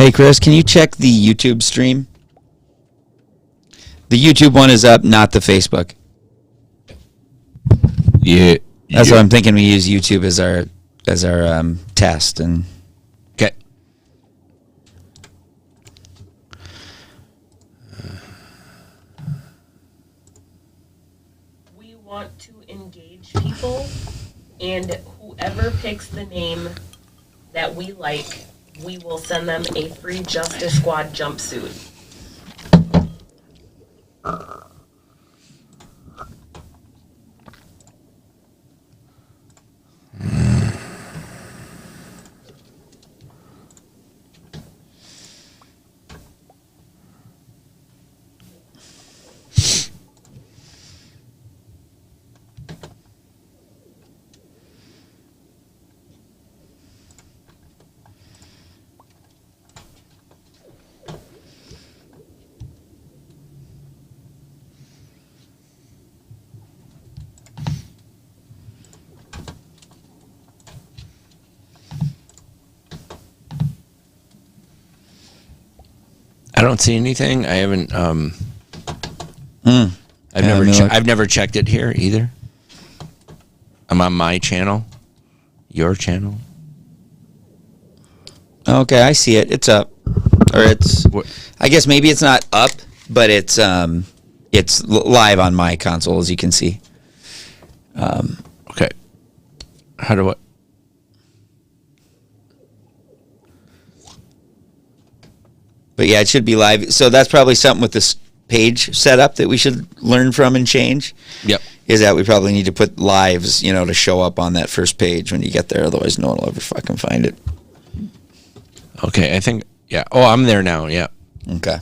Hey, Chris, can you check the YouTube stream? The YouTube one is up, not the Facebook. Yeah. That's what I'm thinking. We use YouTube as our test. And okay. We want to engage people, and whoever picks the name that we like, we will send them a free Justice Squad jumpsuit. I don't see anything. I haven't. I've never checked it here either. I'm on my channel, your channel. okay, I see it. It's up, or it's. I guess maybe it's not up, but it's live on my console, as you can see. Okay. How do I? But yeah, it should be live. So that's probably something with this page setup that we should learn from and change. Yep. Is that we probably need to put lives, to show up on that first page when you get there. Otherwise, no one will ever fucking find it. Okay, I think. Yeah. Oh, I'm there now. Yeah. Okay.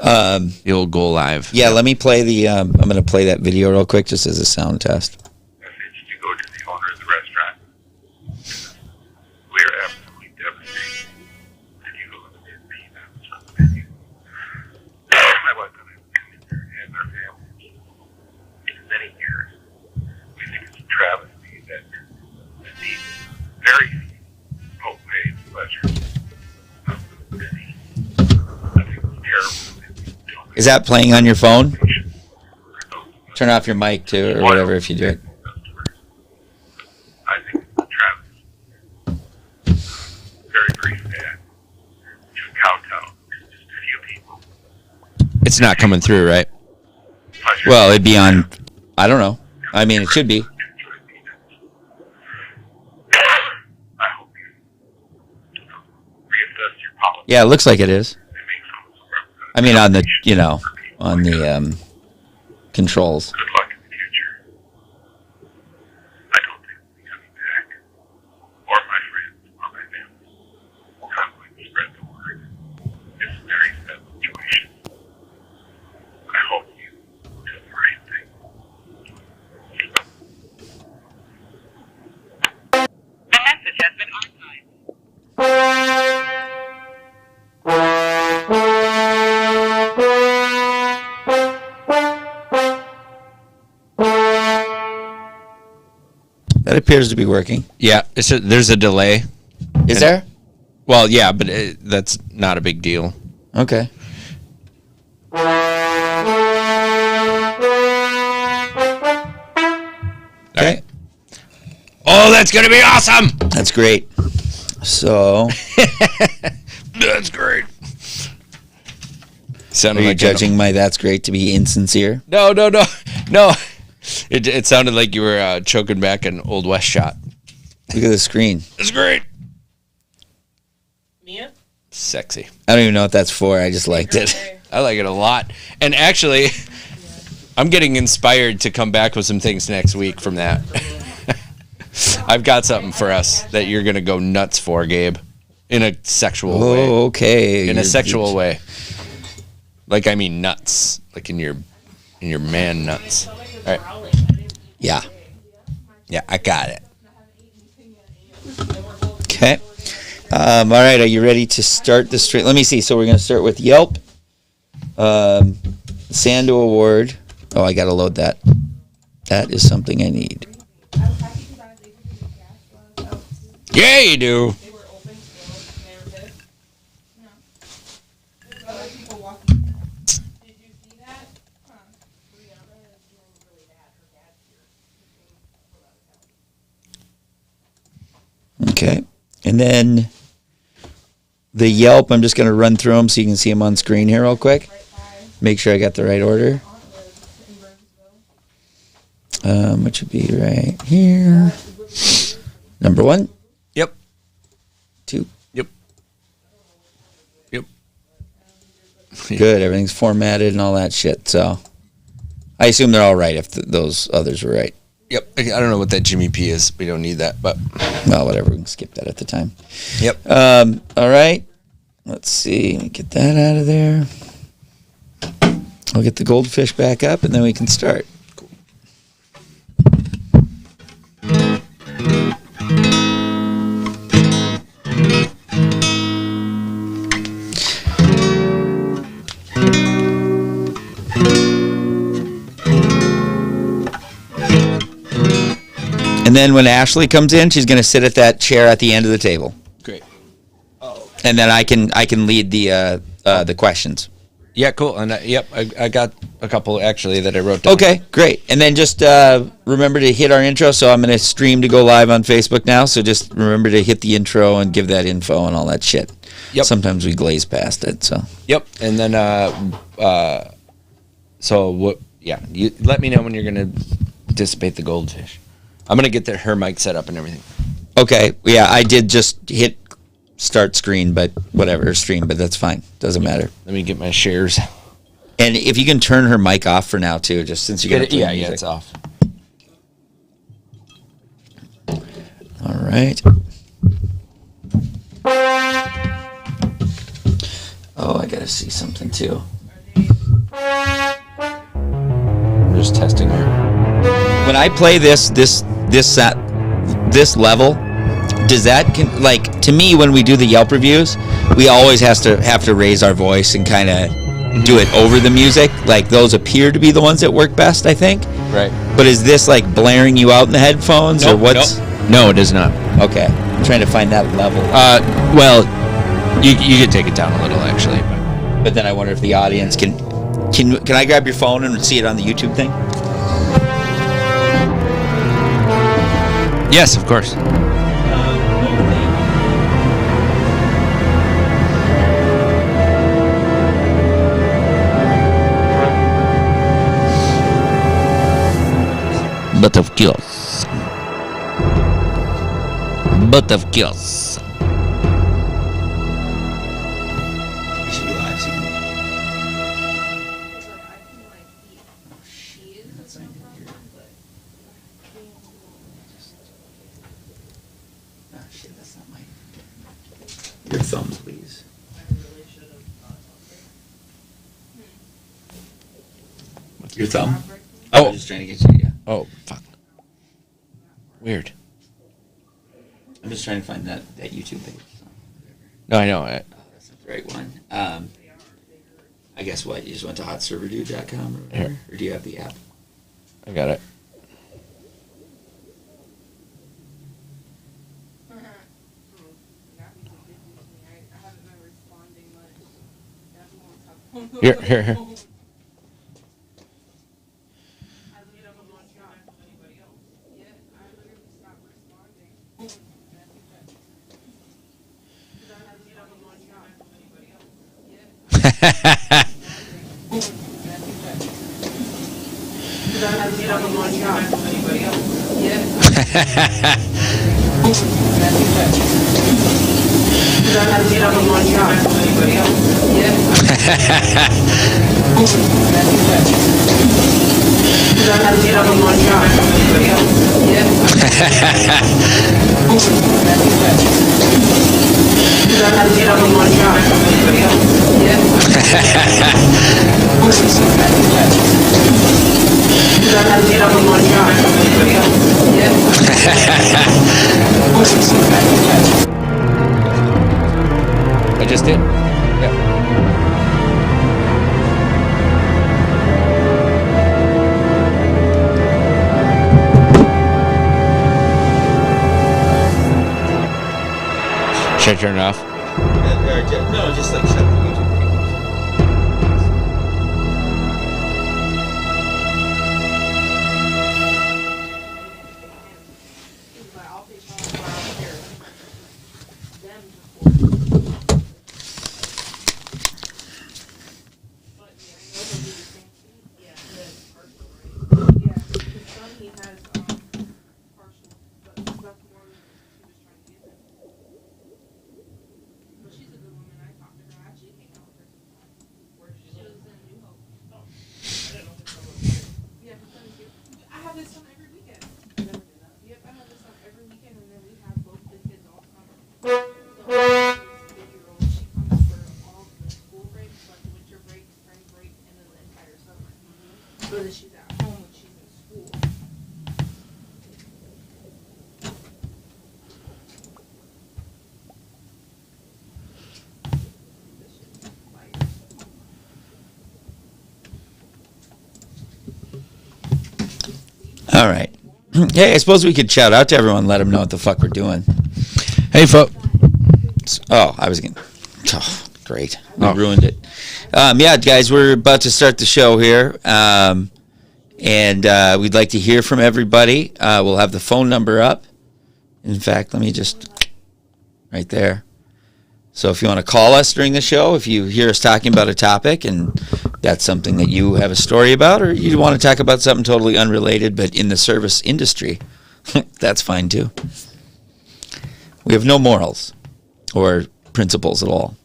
The old go live. Yeah, let me play the. I'm going to play that video real quick, just as a sound test. Message to go to the owner of the restaurant. We are absolutely devastated that you eliminated peanuts from the menu. My wife and I have come in here and our family in many years. We think it's a travesty that these very few homemade pleasures of the city. I think it's terrible. Is that playing on your phone? Turn off your mic too, or whatever, if you do it. I think it's a travesty. Very, very sad. To kowtow to just a few people. It's not coming through, right? Well, it'd be on. I don't know. I mean, it should be. I hope you reassess your policy. Yeah, it looks like it is. I mean, on the controls. Good luck in the future. I don't think we'll be coming back. Or my friends, or my family. I'm going to spread the word. It's a very sad situation. I hope you do the right thing. The message has been archived. That appears to be working. Yeah. There's a delay. Is there? Well, yeah, but that's not a big deal. Okay. Okay. Oh, that's gonna be awesome. That's great. So, That's great. are Sounded you like judging my "that's great" to be insincere? No. It sounded like you were choking back an Old West shot. Look at the screen. It's great. Mia? Sexy. I don't even know what that's for. I just liked it. I like it a lot. And actually, I'm getting inspired to come back with some things next week from that. I've got something for us that you're going to go nuts for, Gabe. In a sexual way. Oh, okay. In a sexual way. Like, I mean nuts. Like in your man nuts. All right. Yeah. Yeah, I got it. Okay. All right. Are you ready to start the stream? Let me see. So we're going to start with Yelp. Sando Award. Oh, I got to load that. That is something I need. Yeah, you do. Okay. And then the Yelp, I'm just going to run through them so you can see them on screen here real quick. Make sure I got the right order. Which would be right here. Number 1. Yep. 2. Yep. Yep. Good. Everything's formatted and all that shit. So I assume they're all right if those others were right. Yep. I don't know what that Jimmy P is. We don't need that, but Well, whatever. We can skip that at the time. yep. All right. Let's see. Get that out of there. I'll get the goldfish back up and then we can start. And then when Ashley comes in, she's going to sit at that chair at the end of the table, Great. and then I can lead the questions. Yeah, cool. And I got a couple actually that I wrote down. Okay, great. And then just remember to hit our intro. So I'm going to stream to go live on Facebook now. So just remember to hit the intro and give that info and all that shit. Yep. Sometimes we glaze past it. So Yep. And then so what? Yeah, you let me know when you're gonna dissipate the goldfish. I'm gonna get her mic set up and everything. okay, yeah, I did just hit start screen, but whatever, stream, but that's fine. Doesn't matter. Let me get my shares. And if you can turn her mic off for now too, just since you're gonna play Yeah, music. it's off. All right. Oh, I gotta see something too. I'm just testing her. When I play this level, does that to me when we do the Yelp reviews, we always have to raise our voice and kind of do it over the music. Like those appear to be the ones that work best, I think. Right. But is this like blaring you out in the headphones or what's? Nope. No, it is not. Okay, I'm trying to find that level. Well, you could take it down a little actually. But then I wonder if the audience can I grab your phone and see it on the YouTube thing? Yes, of course. But of course. But of course. We should be live so you can- Oh shit, that's not mine. Your thumb, please. Your thumb? Oh. I'm just trying to get you, yeah. Oh, fuck. Weird. I'm just trying to find that YouTube page. So. No, I know. That's not the right one. I guess what? You just went to hotservitude.com or whatever? Here. Or do you have the app? I got it. Here. I just did. Yeah. Should I turn it off? No, just like shut the YouTube thing. All right. Hey, I suppose we could shout out to everyone, let them know what the fuck we're doing. Hey, folks. Oh, I was going great. We ruined it. Yeah, guys, we're about to start the show here. And we'd like to hear from everybody. We'll have the phone number up. In fact, let me just, right there. So if you want to call us during the show, if you hear us talking about a topic and that's something that you have a story about, or you want to talk about something totally unrelated but in the service industry, that's fine too. We have no morals or principles at all.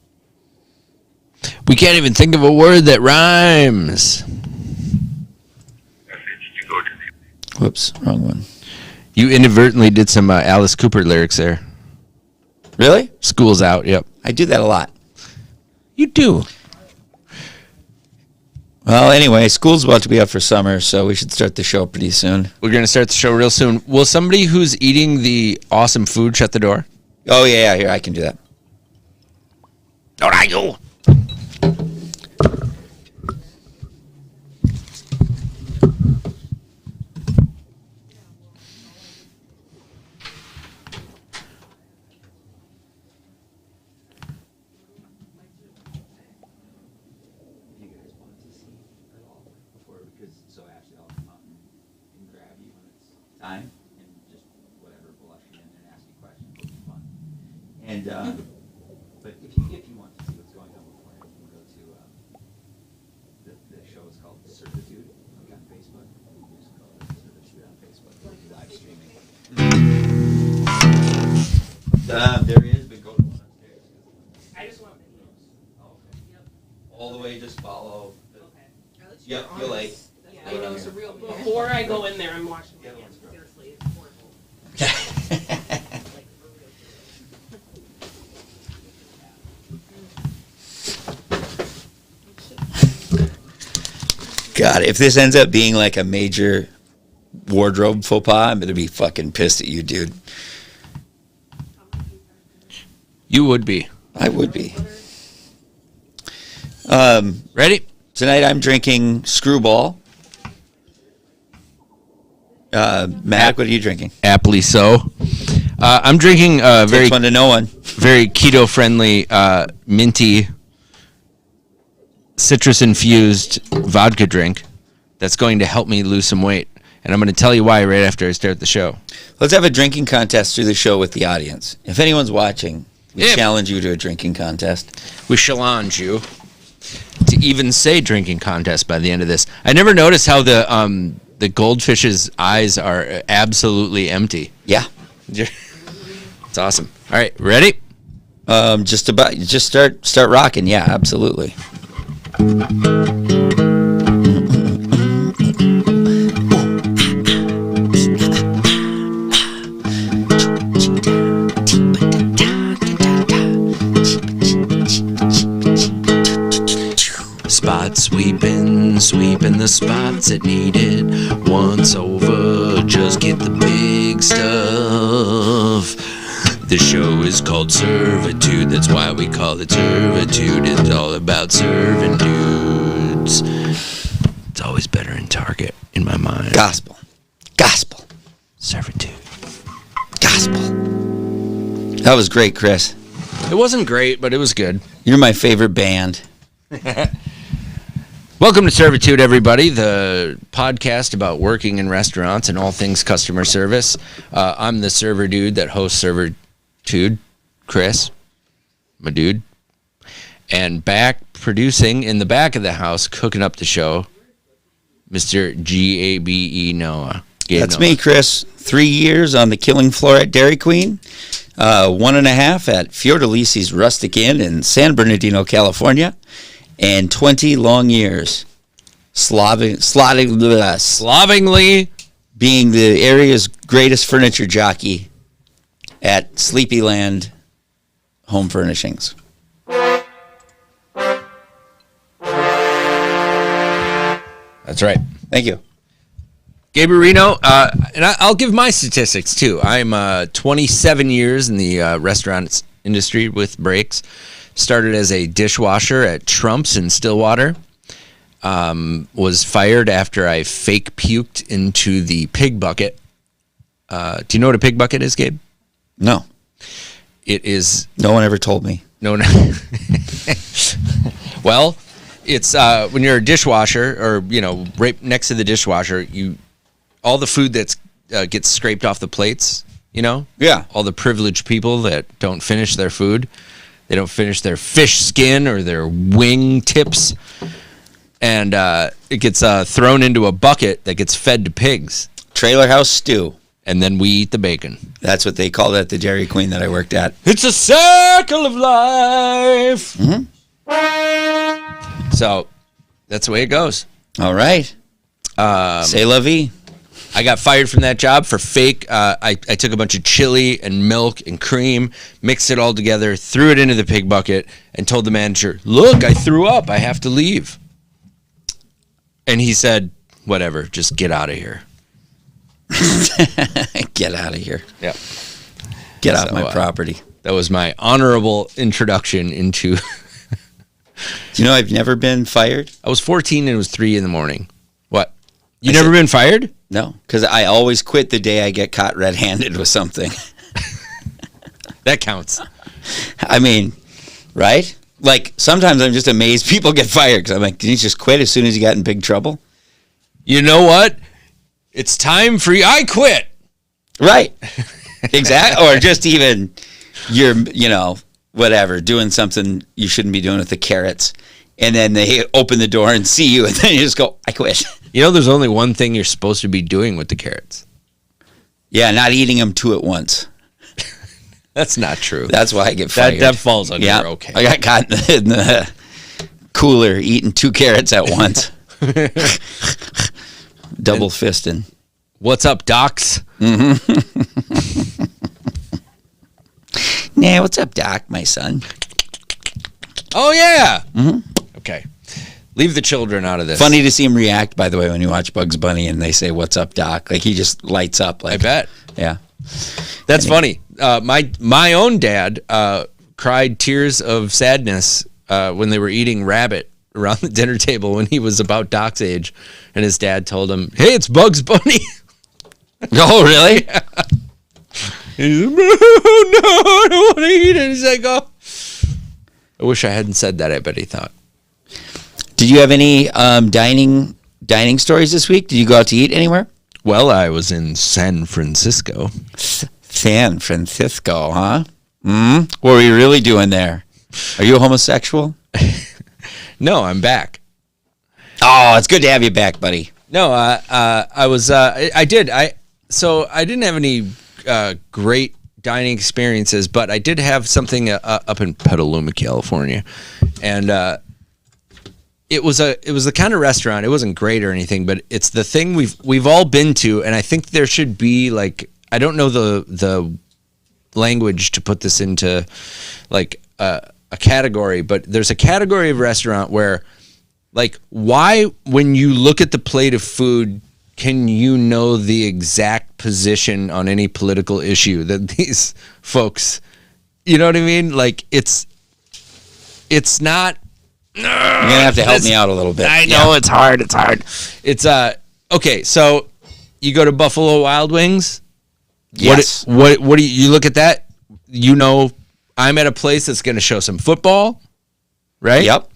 We can't even think of a word that rhymes. Whoops, wrong one. You inadvertently did some Alice Cooper lyrics there. Really? School's out, yep. I do that a lot. You do. Well, anyway, school's about to be up for summer, so we should start the show pretty soon. We're going to start the show real soon. Will somebody who's eating the awesome food shut the door? Oh, yeah, here, I can do that. All right, go. Time and just whatever, we'll usher you in there and ask you questions. It'll be fun. And but if you want to see what's going on before, you can go to the show is called Servitude on Facebook. You just call it Servitude on Facebook. We'll be live streaming. There is, but go to one upstairs. I just want videos. Oh, okay. Yep. All the way, just follow. Okay. Yep, you're late. Yeah, I know it's a real. Before I go in there, I'm watching it again. Seriously, it's horrible. Like, for real. God, if this ends up being like a major wardrobe faux pas, I'm gonna be fucking pissed at you, dude. You would be. I would be. Ready? Tonight I'm drinking Screwball. Matt, what are you drinking? Aptly so. I'm drinking very Takes one to know one. very keto-friendly, minty, citrus-infused vodka drink that's going to help me lose some weight. And I'm going to tell you why right after I start the show. Let's have a drinking contest through the show with the audience. If anyone's watching, we Yeah. challenge you to a drinking contest. We challenge you to even say drinking contest by the end of this. I never noticed how the goldfish's eyes are absolutely empty. Yeah. It's awesome. All right, ready? Just start rocking. Yeah, absolutely. Spot sweeping the spots it needed. Once over, just get the big stuff. The show is called Servitude, that's why we call it Servitude. It's all about serving dudes. It's always better in Target, in my mind. Gospel. Servitude. Gospel. That was great, Chris. It wasn't great, but it was good. You're my favorite band. Welcome to Servitude, everybody, the podcast about working in restaurants and all things customer service. I'm the server dude that hosts Servitude, Chris, my dude. And back producing in the back of the house, cooking up the show, Mr. Gabe Noah. That's me, Chris. 3 years on the killing floor at Dairy Queen. 1.5 at Fiordalisi's Rustic Inn in San Bernardino, California. And 20 long years Slobbingly being the area's greatest furniture jockey at Sleepyland Home Furnishings. That's right. Thank you. Gabe Reno, and I'll give my statistics too. I'm 27 years in the restaurant industry with breaks. Started as a dishwasher at Trump's in Stillwater. Was fired after I fake puked into the pig bucket. Do you know what a pig bucket is, Gabe? No. It is... No one ever told me. No. Well, it's when you're a dishwasher, or right next to the dishwasher, all the food that's gets scraped off the plates. Yeah. All the privileged people that don't finish their food, they don't finish their fish skin or their wing tips, and it gets thrown into a bucket that gets fed to pigs. Trailer house stew. And then we eat the bacon. That's what they called it at the Dairy Queen that I worked at. It's a circle of life. Mm-hmm. So that's the way it goes. All right. C'est la vie. I got fired from that job for fake. I took a bunch of chili and milk and cream, mixed it all together, threw it into the pig bucket, and told the manager, "Look, I threw up. I have to leave." And he said, "Whatever, just get out of here." Get out of here. Yep. Get out of my property. That was my honorable introduction into... Do you know I've never been fired? I was 14 and it was 3 a.m. What? You never been fired? No, because I always quit the day I get caught red-handed with something. That counts. I mean, right? Like, sometimes I'm just amazed people get fired because I'm like, didn't you just quit as soon as you got in big trouble? You know what? It's time for you. I quit. Right. Exactly. Or just even you're, whatever, doing something you shouldn't be doing with the carrots. And then they open the door and see you, and then you just go, I quit. There's only one thing you're supposed to be doing with the carrots. Yeah, not eating them 2 at once. That's not true. That's why I get fired. That falls under okay. I got caught in the cooler eating 2 carrots at once. Double fisting. What's up, docs? Mm-hmm. Nah, what's up, Doc, my son? Oh, yeah. Mm-hmm. Okay. Leave the children out of this. Funny to see him react, by the way, when you watch Bugs Bunny and they say, "What's up, Doc?" Like, he just lights up. Like, I bet. Yeah. That's funny. My own dad cried tears of sadness when they were eating rabbit around the dinner table when he was about Doc's age, and his dad told him, "Hey, it's Bugs Bunny." Oh, really? Yeah. He's like, "No, I don't want to eat it." He's like, "Oh, I wish I hadn't said that." I bet he thought. Did you have any dining stories this week? Did you go out to eat anywhere? Well, I was in San Francisco. San Francisco, huh? What were you really doing there? Are you a homosexual? No, I'm back. Oh, it's good to have you back, buddy. No, I was. I did. So I didn't have any great dining experiences, but I did have something up in Petaluma, California, and it was the kind of restaurant. It wasn't great or anything, but it's the thing we've all been to, and I think there should be like, I don't know the language to put this into like a category, but there's a category of restaurant where, like, why when you look at the plate of food can you know the exact position on any political issue that these folks, you know what I mean? Like, it's not. You're gonna have to help me out a little bit. I know. It's hard. It's okay. So you go to Buffalo Wild Wings. Yes. What do you look at that? I'm at a place that's going to show some football, right? Yep.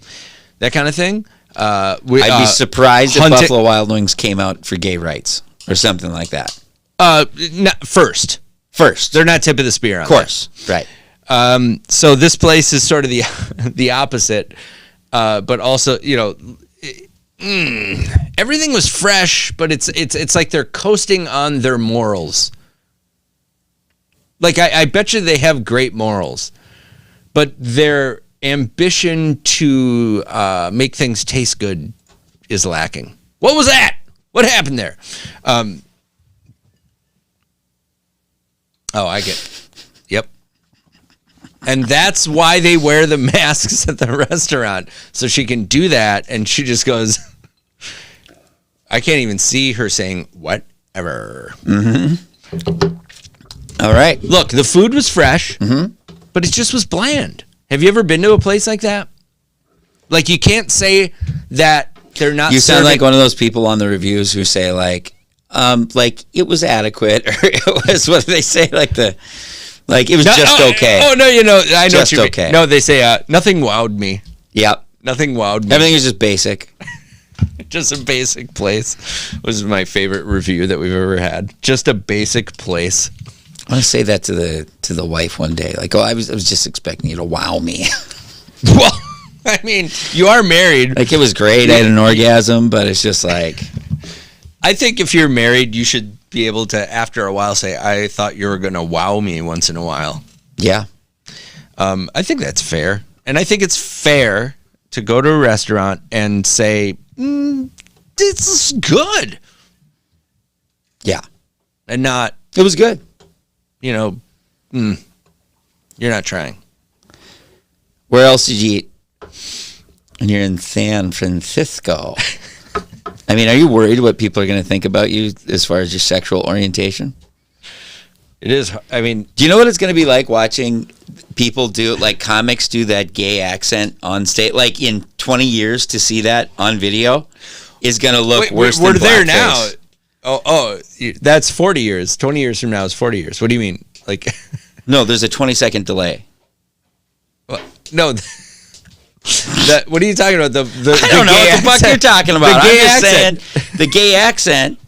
That kind of thing. I'd be surprised if Buffalo Wild Wings came out for gay rights or something like that. First, they're not tip of the spear on of course, that. So this place is sort of the opposite, but also, everything was fresh, but it's like they're coasting on their morals. Like I bet you they have great morals, but their ambition to make things taste good is lacking. What was that? What happened there? I get. Yep. And that's why they wear the masks at the restaurant, so she can do that. And she just goes, I can't even see her saying whatever. Mm-hmm. All right. Look, the food was fresh, but it just was bland. Have you ever been to a place like that? Like, you can't say that they're not. You sound like one of those people on the reviews who say like it was adequate, or it was, what do they say, it was just okay. Oh no, I know just what you mean. okay. No, they say nothing wowed me. Yep. Nothing wowed me. Everything was just basic. Just a basic place was my favorite review that we've ever had. Just a basic place. I want to say that to the wife one day. Like, I was just expecting you to wow me. Well, I mean, you are married. Like, it was great. I had an orgasm, but it's just like. I think if you're married, you should be able to, after a while, say, I thought you were going to wow me once in a while. Yeah. I think that's fair. And I think it's fair to go to a restaurant and say, this is good. Yeah. And not. It was good. You're not trying. Where else did you eat? And you're in San Francisco. I mean, are you worried what people are going to think about you as far as your sexual orientation? It is. I mean, do you know what it's going to be like watching people do, like comics do that gay accent on stage? Like in 20 years to see that on video is going to look worse than blackface. We're there now. Oh, that's 40 years. 20 years from now is 40 years. What do you mean? Like, no, there's a 20-second delay. Well, no. What are you talking about? I don't know what the fuck you're talking about. I'm just saying the gay accent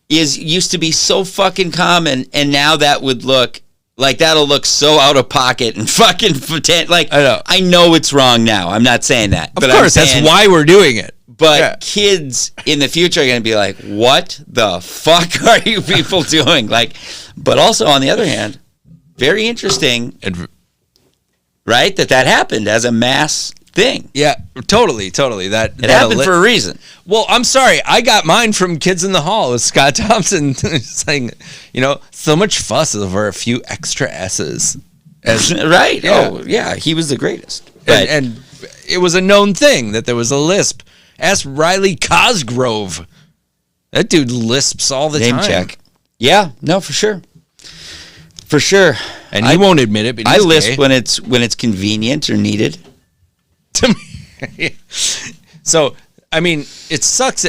used to be so fucking common, and now that would look like that'll look so out of pocket and fucking pretend. Like, I know it's wrong now. I'm not saying that. Of course, that's why we're doing it. But kids in the future are going to be like, what the fuck are you people doing? Like, but also on the other hand, very interesting, right? That happened as a mass thing. Yeah, totally. That it happened for a reason. Well, I'm sorry. I got mine from Kids in the Hall with Scott Thompson saying, so much fuss over a few extra S's. Right. Yeah. Oh, yeah. He was the greatest. And it was a known thing that there was a lisp. Ask Riley Cosgrove. That dude lisps all the time. Name check. Yeah. No, for sure. For sure. And he won't admit it, but I lisp when it's convenient or needed. To me. So, I mean, it sucks.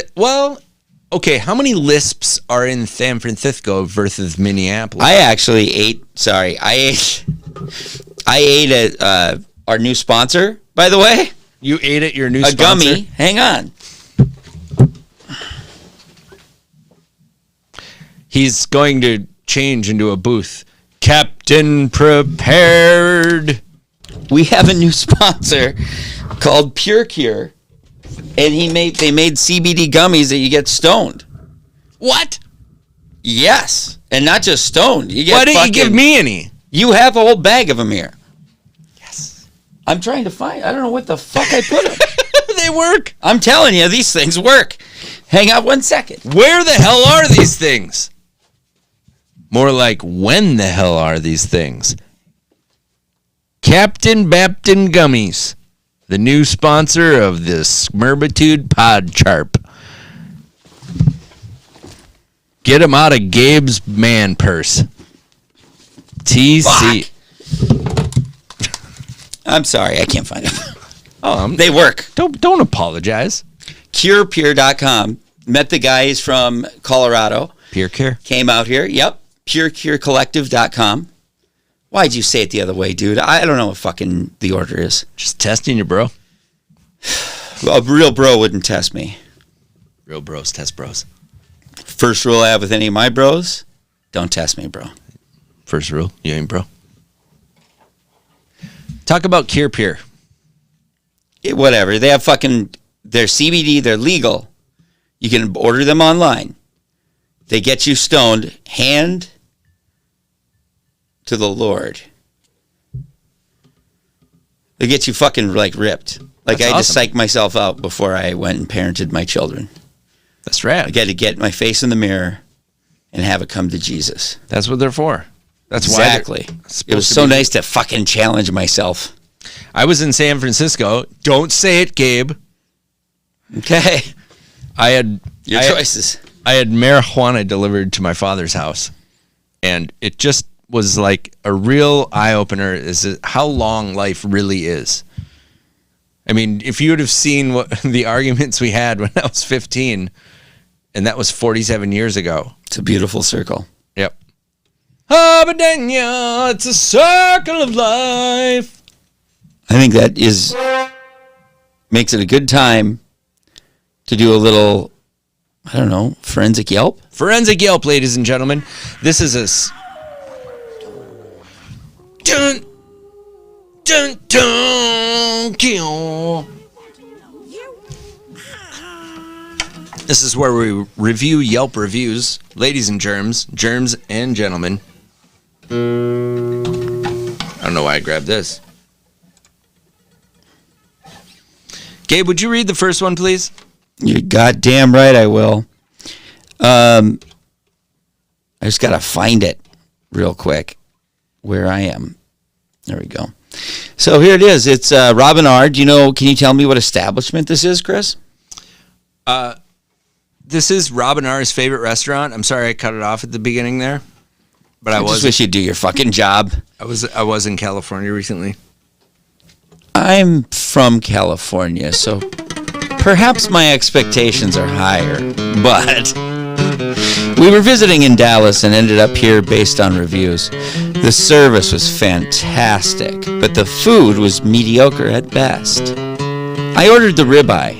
Okay, how many lisps are in San Francisco versus Minneapolis? I actually ate at our new sponsor, by the way. You ate at your new sponsor? A gummy. Hang on. He's going to change into a booth. Captain Prepared. We have a new sponsor called Pure Cure, and they made CBD gummies that you get stoned. What? Yes, and not just stoned. You get. Why didn't you give me any? You have a whole bag of them here. Yes. I'm trying to find. I don't know what the fuck I put them. They work. I'm telling you, these things work. Hang out 1 second. Where the hell are these things? More like, when the hell are these things? Captain Baptin Gummies, the new sponsor of the Servitude Pod Charp. Get them out of Gabe's man purse. TC. I'm sorry, I can't find them. Oh, they work. Don't apologize. CurePure.com. Met the guys from Colorado. Pure Cure. Came out here. Yep. PureCureCollective.com. Why'd you say it the other way, dude? I don't know what fucking the order is. Just testing you, bro. A real bro wouldn't test me. Real bros test bros. First rule I have with any of my bros, don't test me, bro. First rule, you ain't bro. Talk about Cure Pure. Whatever. They have they're CBD. They're legal. You can order them online. They get you stoned. Hand to the Lord. They get you fucking like ripped. Like That's I just awesome. psyched myself out before I went and parented my children. That's rad. I got to get my face in the mirror and have it come to Jesus. That's what they're for. That's Exactly. It was so nice to fucking challenge myself. I was in San Francisco. Don't say it, Gabe. Okay. I had Your choices. I had marijuana delivered to my father's house, and it just was like a real eye-opener is how long life really is. I mean, if you would have seen what the arguments we had when I was 15, and that was 47 years ago. It's a beautiful circle. Yep. Abadanya, it's a circle of life. I think that makes it a good time to do a little, I don't know, forensic Yelp. Forensic Yelp, ladies and gentlemen. This is dun dun dun kill. This is where we review Yelp reviews, ladies and germs and gentlemen. I don't know why I grabbed this. Gabe, would you read the first one, please? You're goddamn right I will. I just got to find it real quick where I am. There we go. So here it is. It's Robin R. Can you tell me what establishment this is, Chris? This is Robin R's favorite restaurant. I'm sorry I cut it off at the beginning there. But I just wish you'd do your fucking job. I was in California recently. I'm from California, so perhaps my expectations are higher, but we were visiting in Dallas and ended up here based on reviews. The service was fantastic, but the food was mediocre at best. I ordered the ribeye.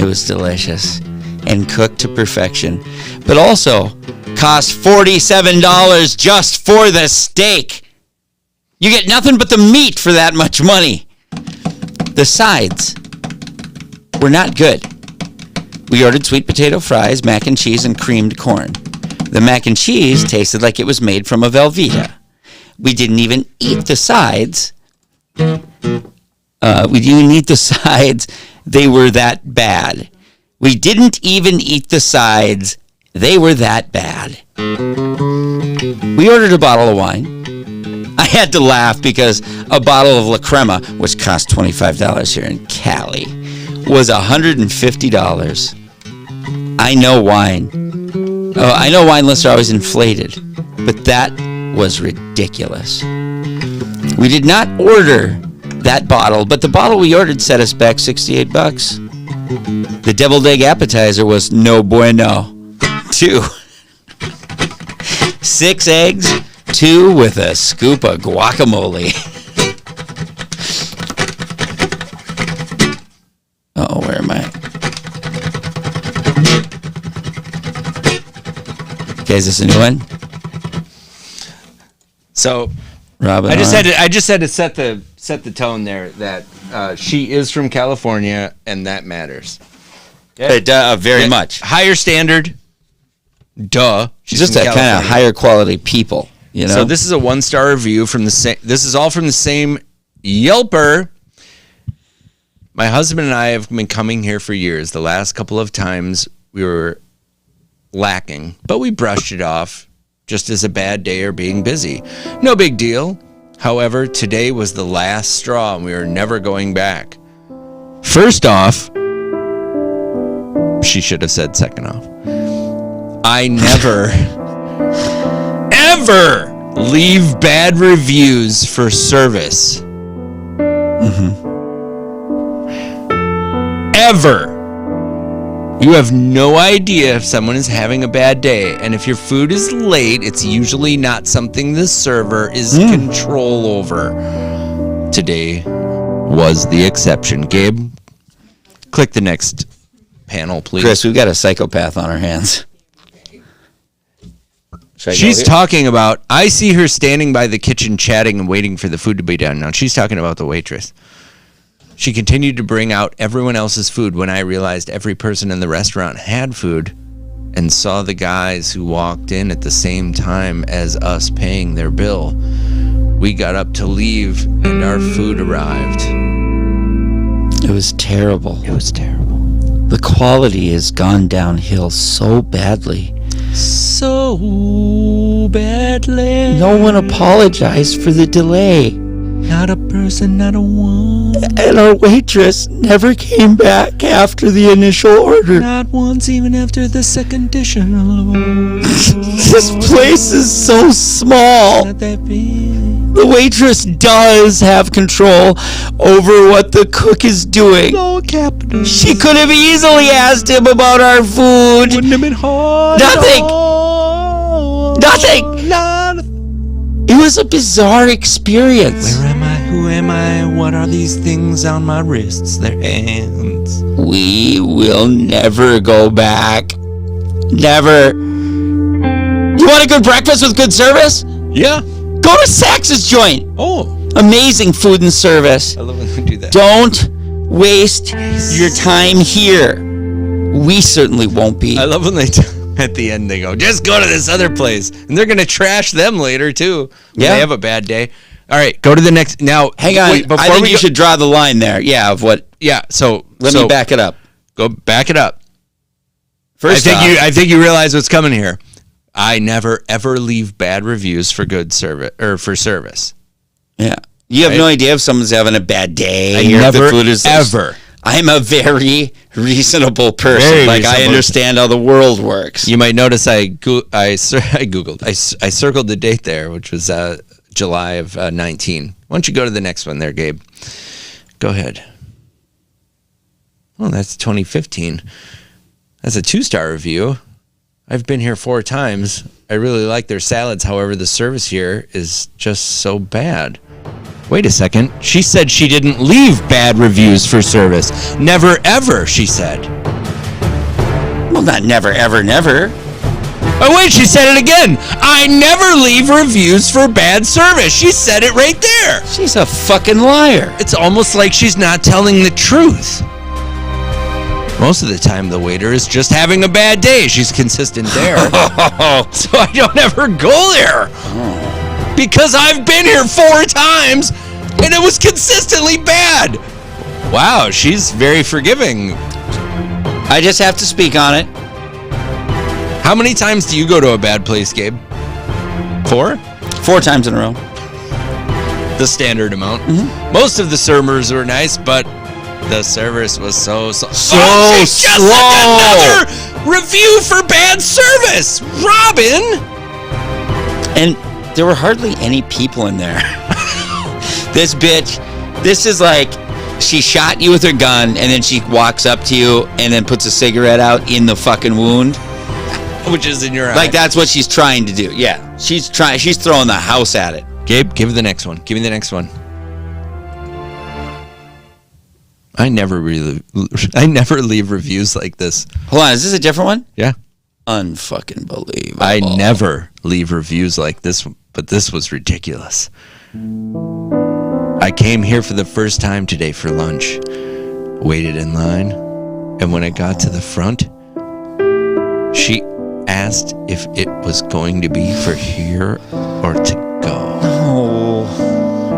It was delicious and cooked to perfection, but also cost $47 just for the steak. You get nothing but the meat for that much money. The sides were not good. We ordered sweet potato fries, mac and cheese, and creamed corn. The mac and cheese tasted like it was made from a Velveeta. We didn't even eat the sides. They were that bad. We didn't even eat the sides. They were that bad. We ordered a bottle of wine. I had to laugh because a bottle of La Crema, which cost $25 here in Cali, was $150. I know wine. I know wine lists are always inflated, but that was ridiculous. We did not order that bottle, but the bottle we ordered set us back $68. The deviled egg appetizer was no bueno. 2. 6 eggs, 2 with a scoop of guacamole. Oh, where am I? Okay, is this a new one? So, Robin, I just had to set the tone there that she is from California and that matters. Very much. Higher standard. Duh. She's just that kind of higher quality people, you know. So this is a 1-star review from the same. This is all from the same Yelper. My husband and I have been coming here for years. The last couple of times we were lacking, but we brushed it off just as a bad day or being busy. No big deal. However, today was the last straw and we are never going back. First off, she should have said second off. I never, ever leave bad reviews for service. Ever. You have no idea if someone is having a bad day, and if your food is late, it's usually not something the server is in control over. Today was the exception. Gabe, click the next panel, please. Chris, we've got a psychopath on our hands. Should I go She's here? talking about, I see her standing by the kitchen chatting and waiting for the food to be done. Now, she's talking about the waitress. She continued to bring out everyone else's food when I realized every person in the restaurant had food and saw the guys who walked in at the same time as us paying their bill. We got up to leave and our food arrived. It was terrible. It was terrible. The quality has gone downhill so badly. So badly. No one apologized for the delay. Not a person, not a one. And our waitress never came back after the initial order. Not once, even after the second dish alone. This place is so small. Not that big. The waitress does have control over what the cook is doing. No capital. She could have easily asked him about our food. Wouldn't have been hard. Nothing. Nothing. It was a bizarre experience. Where am I? Who am I? What are these things on my wrists? They're hands. We will never go back. Never. You want a good breakfast with good service? Yeah. Go to Sax's joint. Oh. Amazing food and service. I love when they do that. Don't waste your time here. We certainly won't be. I love when they at the end they go, just go to this other place. And they're going to trash them later too. Yeah. They have a bad day. All right, go to the next. Now, Hang on. wait, before I think we you go, should draw the line there. Yeah, of what. Yeah, so Let me back it up. Go back it up. First I think you realize what's coming here. I never ever leave bad reviews for good service or for service. Yeah. You have no idea if someone's having a bad day I or if never the food is ever. I'm a very reasonable person. Very like I reasonable. understand how the world works. You might notice I googled. I circled the date there, which was July of 19. Why don't you go to the next one there, Gabe? Go ahead. Oh, that's 2015. That's a 2-star review. I've been here 4 times. I really like their salads. However, the service here is just so bad. Wait a second. She said she didn't leave bad reviews for service. Never, ever, she said. Well, not never, ever, never. Oh, wait, she said it again. I never leave reviews for bad service. She said it right there. She's a fucking liar. It's almost like she's not telling the truth. Most of the time, the waiter is just having a bad day. She's consistent there. So I don't ever go there. Because I've been here 4 times, and it was consistently bad. Wow, she's very forgiving. I just have to speak on it. How many times do you go to a bad place, Gabe? 4? 4 times in a row. The standard amount. Mm-hmm. Most of the servers were nice, but the service was so So she just slow. left another review for bad service, Robin. And there were hardly any people in there. This bitch, this is like she shot you with her gun and then she walks up to you and then puts a cigarette out in the fucking wound. Which is in your eye. Like that's what she's trying to do. Yeah. She's throwing the house at it. Gabe, give me the next one. Give me the next one. I never leave reviews like this. Hold on, is this a different one? Yeah. Unfucking believable. I never leave reviews like this, but this was ridiculous. I came here for the first time today for lunch, waited in line, and when I got to the front, she asked if it was going to be for here or to go. No,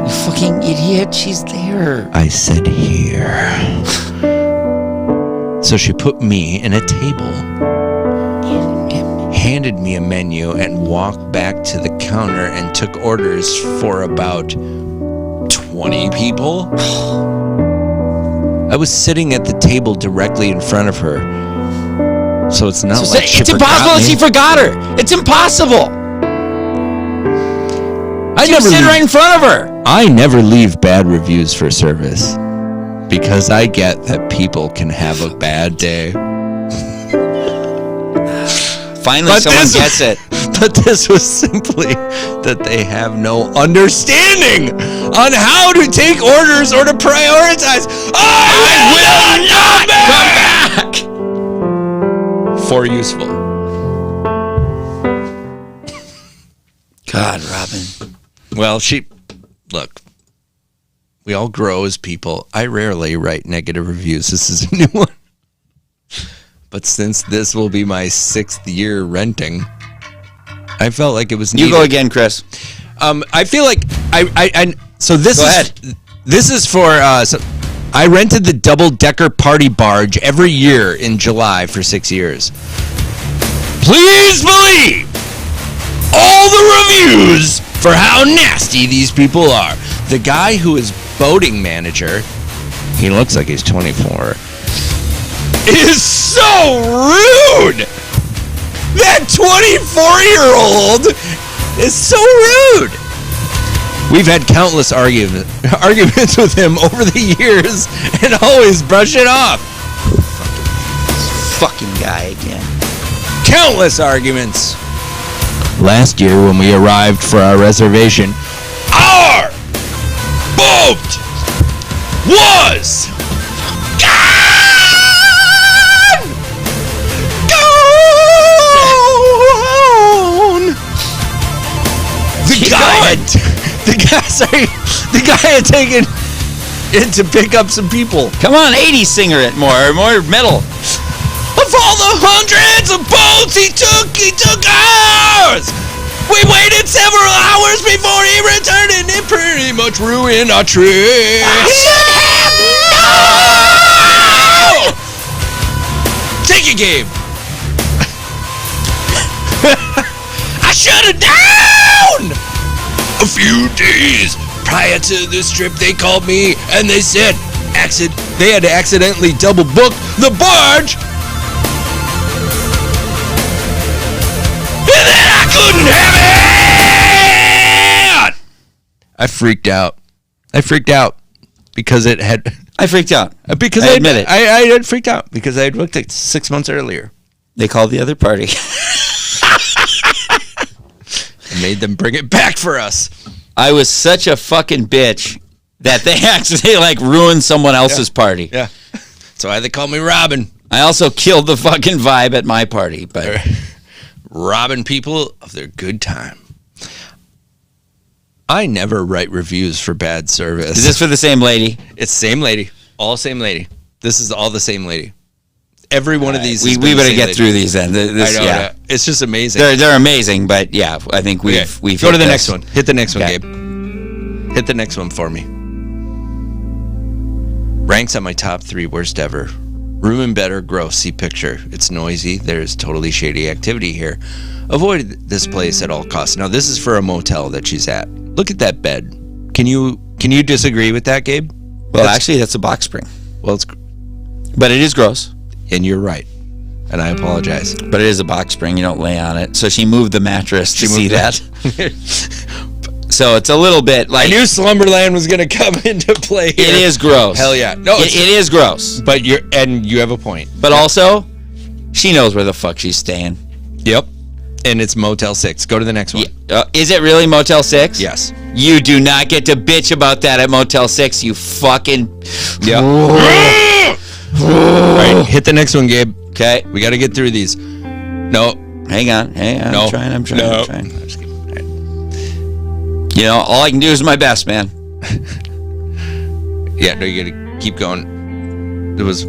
you fucking idiot, she's there. I said here. So she put me in a table, handed me a menu, and walked back to the counter and took orders for about 20 people. I was sitting at the table directly in front of her, so it's not like she it's forgot impossible that me. she forgot her. It's impossible. She was sitting right in front of her. I never leave bad reviews for service because I get that people can have a bad day. Finally, someone gets it. But this was simply that they have no understanding on how to take orders or to prioritize. I will not come back! For useful. God, Robin. Well, look, we all grow as people. I rarely write negative reviews. This is a new one. But since this will be my 6th year renting, I felt like it was needed. You go again, Chris. I feel like so this Go is ahead. This is for I rented the double-decker party barge every year in July for 6 years. Please believe all the reviews for how nasty these people are. The guy who is boating manager, he looks like he's 24, is so rude. That 24-year-old is so rude. We've had countless arguments with him over the years and always brush it off. Fucking guy again. Countless arguments. Last year when we arrived for our reservation, our boat was gone. The guy had taken it to pick up some people. Come on, 80s singer it more metal. Of all the hundreds of boats he took ours. We waited several hours before he returned, and it pretty much ruined our trip. I should have known. Take it, Gabe. I should have known. A few days prior to this trip, they called me and they said they had accidentally double booked the barge. And then I couldn't have it! I freaked out because it had... I freaked out. Because I admit it. I had freaked out because I had booked it 6 months earlier. They called the other party. And made them bring it back for us. I was such a fucking bitch that they actually ruined someone else's party. Yeah. That's why they call me Robin. I also killed the fucking vibe at my party, but... Robbing people of their good time. I never write reviews for bad service. Is this for the same lady? It's same lady. All same lady. This is all the same lady. Every one of these. We better get through these then. I know. Yeah. It's just amazing. They're amazing, but yeah, I think we've go to the this. next one. Hit the next one, Okay. Gabe. Hit the next one for me. Ranks on my top 3 worst ever. Room and bed are gross. See picture. It's noisy. There's totally shady activity here. Avoid this place at all costs. Now this is for a motel that she's at. Look at that bed. Can you disagree with that, Gabe? Well, actually, that's a box spring. Well, But it is gross. And you're right. And I apologize. But it is a box spring. You don't lay on it. So she moved the mattress to see that. So it's a little bit I knew Slumberland was going to come into play here. It is gross. Hell yeah. No, it is gross. But you have a point. But also, she knows where the fuck she's staying. Yep. And it's Motel 6. Go to the next one. Is it really Motel 6? Yes. You do not get to bitch about that at Motel 6, you fucking... Yep. All right, hit the next one, Gabe. Okay. We got to get through these. No. Hang on. No. I'm trying. No. I'm trying. You know, all I can do is my best, man. Yeah, no, you got to keep going. It was...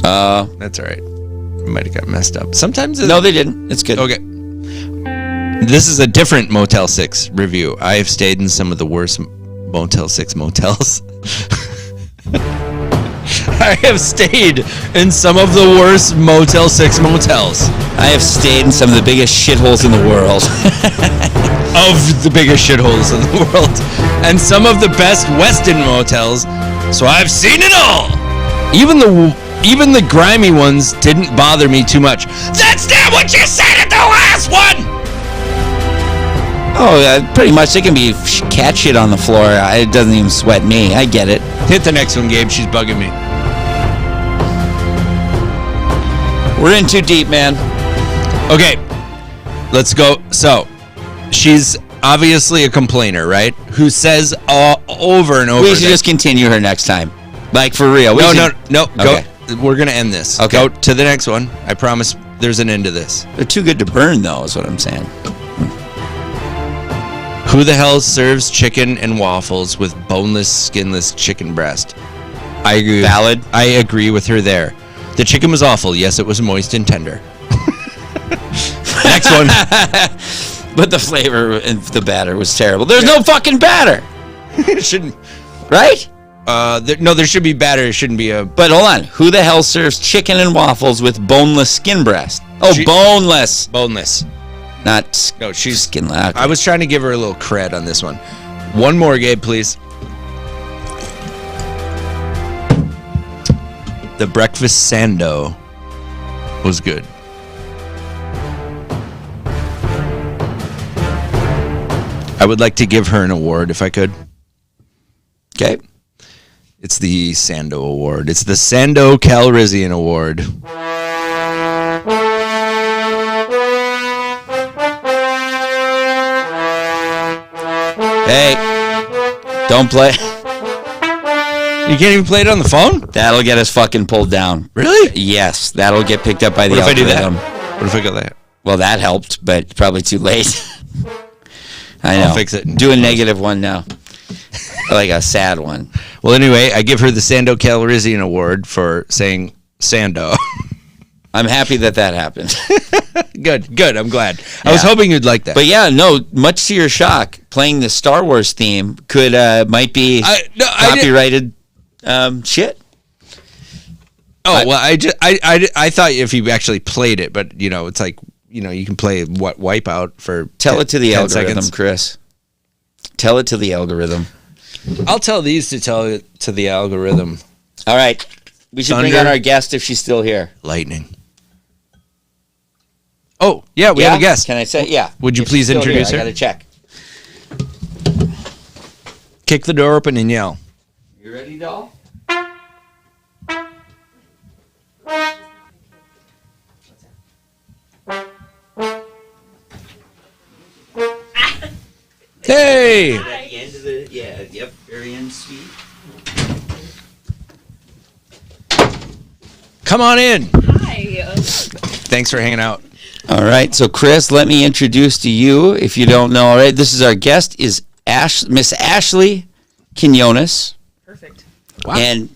That's all right. We might have got messed up. Sometimes... No, they didn't. It's good. Okay. This is a different Motel 6 review. I have stayed in some of the worst Motel 6 motels. I have stayed in some of the worst Motel 6 motels. I have stayed in some of the biggest shitholes in the world. Of the biggest shitholes in the world. And some of the best Westin motels. So I've seen it all. Even the grimy ones didn't bother me too much. That's not what you said at the last one! Oh, pretty much. There can be cat shit on the floor. It doesn't even sweat me. I get it. Hit the next one, Gabe. She's bugging me. We're in too deep, man. Okay, let's go. So, she's obviously a complainer, right? Who says over and over. We should just continue her next time. Like, for real. No. Okay. Go. We're going to end this. Okay. Go to the next one. I promise there's an end to this. They're too good to burn, though, is what I'm saying. Who the hell serves chicken and waffles with boneless, skinless chicken breast? I agree. Valid. I agree with her there. The chicken was awful. Yes, it was moist and tender. Next one. But the flavor and the batter was terrible. There's no fucking batter. It shouldn't. Right? There should be batter. It shouldn't be a... But hold on. Who the hell serves chicken and waffles with boneless skin breast? Oh, boneless. Boneless. Not No, she's... skinless. Okay. I was trying to give her a little cred on this one. One more, Gabe, please. The breakfast sando was good. I would like to give her an award if I could. Okay. It's the Sando Award. It's the Sando Calrissian Award. Hey, don't play. You can't even play it on the phone? That'll get us fucking pulled down. Really? Yes, that'll get picked up by the What if I do algorithm. that? What if I got that? Well, that helped, but probably too late. I know. I'll fix it. Do a negative one now. Like a sad one. Well, anyway, I give her the Sando Calrissian Award for saying Sando. I'm happy that happened. Good. I'm glad. I was hoping you'd like that. But yeah, no, much to your shock, playing the Star Wars theme might be copyrighted shit. I thought if you actually played it, but it's like, you can play Wipeout for Tell it to the 10 algorithm, seconds. Chris. Tell it to the algorithm. I'll tell these to tell it to the algorithm. All right. We should bring Thunder. on our guest if she's still here. Lightning. Oh, yeah, we have a guest. Can I say? Yeah. Would you If please she's still introduce here, her? I got to check. Kick the door open and yell. You ready, doll? Hey! At the end of the, very end suite. Come on in. Hi. Thanks for hanging out. All right, so Chris, let me introduce to you, if you don't know already, this is our guest, is Miss Ashley Quinones. Perfect. Wow. And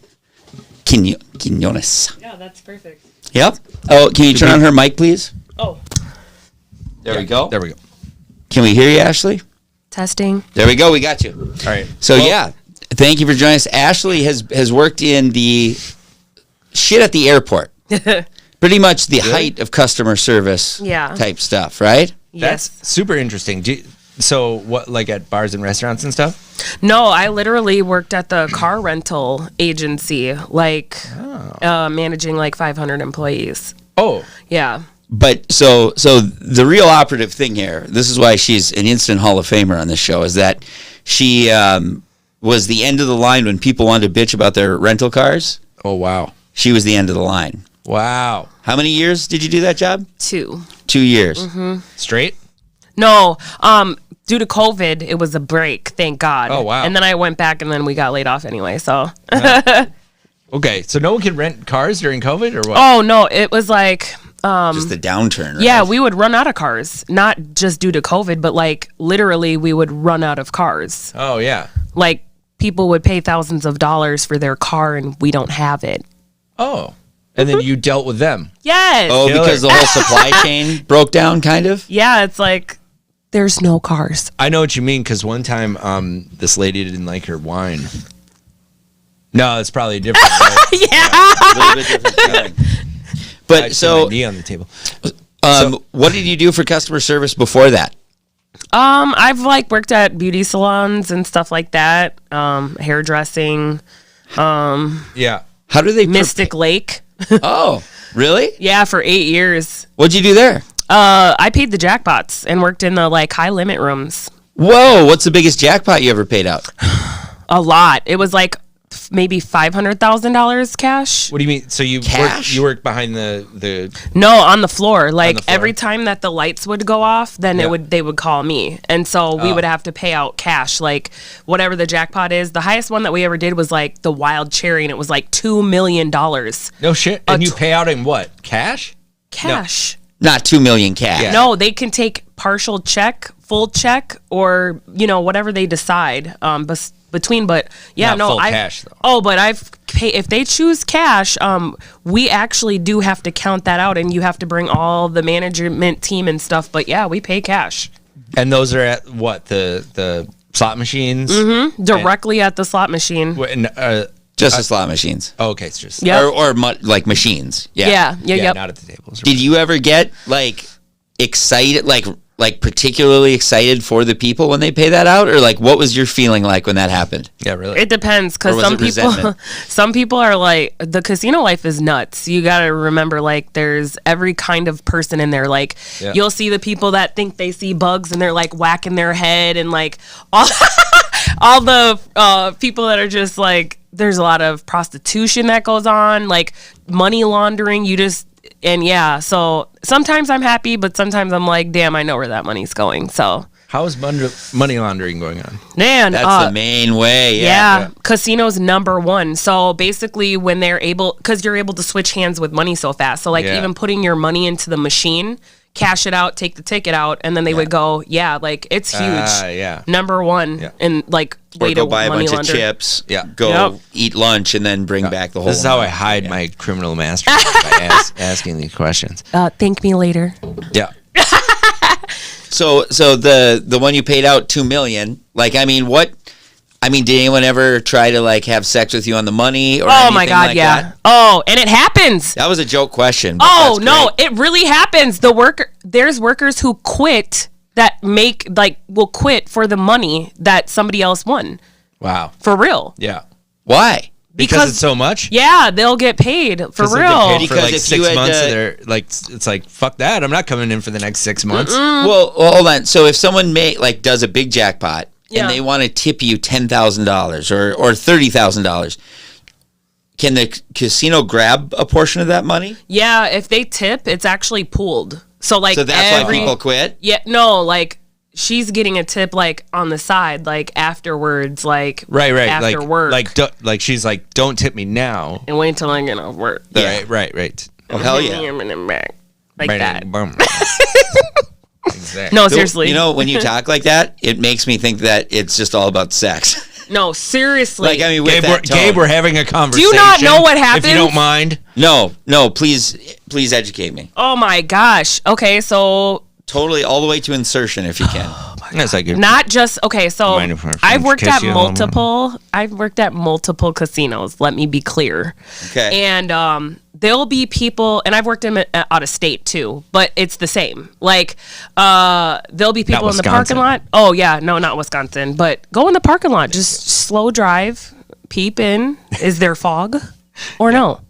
Quinones. Yeah, that's perfect. Yep. Oh, can you turn on her mic, please? Oh. There we go. There we go. Can we hear you, Ashley? Testing. There we go. We got you. All right. So, thank you for joining us. Ashley has worked in the shit at the airport. Pretty much the height of customer service type stuff, right? Yes. That's super interesting. So what, like at bars and restaurants and stuff? No, I literally worked at the car rental agency, managing like 500 employees. Oh. Yeah. But so the real operative thing here, this is why she's an instant Hall of Famer on this show, is that she was the end of the line when people wanted to bitch about their rental cars. Oh, wow. She was the end of the line. Wow. How many years did you do that job? 2. 2 years. Mm-hmm. Straight? No, due to COVID, it was a break, thank God. Oh, wow. And then I went back and then we got laid off anyway, so. Okay, so no one could rent cars during COVID or what? Oh, no, it was like... Just the downturn, right? Yeah, we would run out of cars. Not just due to COVID, but like literally we would run out of cars. Oh, yeah. Like people would pay thousands of dollars for their car and we don't have it. Oh. And then you dealt with them. Yes. Oh, because the whole supply chain broke down, kind of? Yeah, it's like there's no cars. I know what you mean, because one time this lady didn't like her wine. No, it's probably different. Right? A little bit different thing. But I see so, my knee on the table. what did you do for customer service before that? I've like worked at beauty salons and stuff like that. Hairdressing. Yeah. How do they Mystic Lake. Oh, really? Yeah, for 8 years. What'd you do there? I paid the jackpots and worked in the like high limit rooms. Whoa, what's the biggest jackpot you ever paid out? A lot. It was like maybe $500,000 cash. What do you mean? So you Cash? you work behind the No, on the floor. Like the floor. every time that the lights would go off, then they would call me, and so we would have to pay out cash, like whatever the jackpot is. The highest one that we ever did was like the wild cherry, and it was like $2 million no shit, and you pay out in what? Cash? cash. Not 2 million cash. Yeah. No, they can take partial check full check or whatever they decide between. But yeah, Not full cash, though. Oh, but I've paid if they choose cash. We actually do have to count that out, and you have to bring all the management team and stuff. But yeah, we pay cash. And those are at what the slot machines? Mm-hmm. Directly at the slot machine. Just the slot machines. Oh, okay, it's just Yep. Like machines. Yeah. Yep. not at the tables. Did you ever get like excited, like particularly excited for the people when they pay that out, or like what was your feeling like when that happened? Yeah, really. It depends, Or because was it resentment? some people are like, the casino life is nuts. You got to remember, like, there's every kind of person in there. Like, you'll see the people that think they see bugs and they're like whacking their head, and like all the people that are just like, there's a lot of prostitution that goes on, like money laundering. So sometimes I'm happy, but sometimes I'm like, damn, I know where that money's going. So How is money laundering going on? man, That's the main way. yeah, casino's number one. So basically, when they're able, because you're able to switch hands with money so fast. So like even putting your money into the machine, cash it out, take the ticket out, and then they would go, like it's huge. Number one, and like way Or go to buy a money bunch launder. of chips. Yeah. Go eat lunch and then bring back the whole. This is how I amount. hide my criminal mastermind by asking these questions. Thank me later. Yeah. So the one you paid out $2 million. Like, I mean, did anyone ever try to like have sex with you on the money? Or Oh my anything God, like yeah. that? Oh, and it happens. That was a joke question. But Oh that's no, great. it really happens. There's workers who quit that will quit for the money that somebody else won. Wow. For real. Yeah. Why? Because it's so much? Yeah, they'll get paid for 'Cause they real. get paid for Because like if 6 you had months, to- and they're like, it's like, fuck that. I'm not coming in for the next 6 months. Well, hold on. So if someone does a big jackpot Yeah. and they want to tip you $10,000 or $30,000, can the casino grab a portion of that money? Yeah, if they tip, it's actually pooled. So like So that's why people quit. Yeah, no, like she's getting a tip like on the side, like afterwards, like Right. after work, Like she's like, don't tip me now. and wait until I get off work. Yeah. Right. Oh, hell yeah. Back. Like that. Boom. Exactly. No, seriously. You know, when you talk like that, it makes me think that it's just all about sex. No, seriously. Like, I mean, with that tone. Gabe, we're having a conversation. not know what If happens? you don't mind. No, please educate me. Oh my gosh. Okay, so Totally, all the way to insertion if you can. That's like not just okay. So Mind if our friends I've worked kiss at you? multiple casinos. Let me be clear. Okay. And there'll be people, and I've worked in out of state too, but it's the same. Like there'll be people in the Wisconsin. parking lot. Oh yeah, no, not Wisconsin, but go in the parking lot. Just slow drive, peep in. Is there fog or no?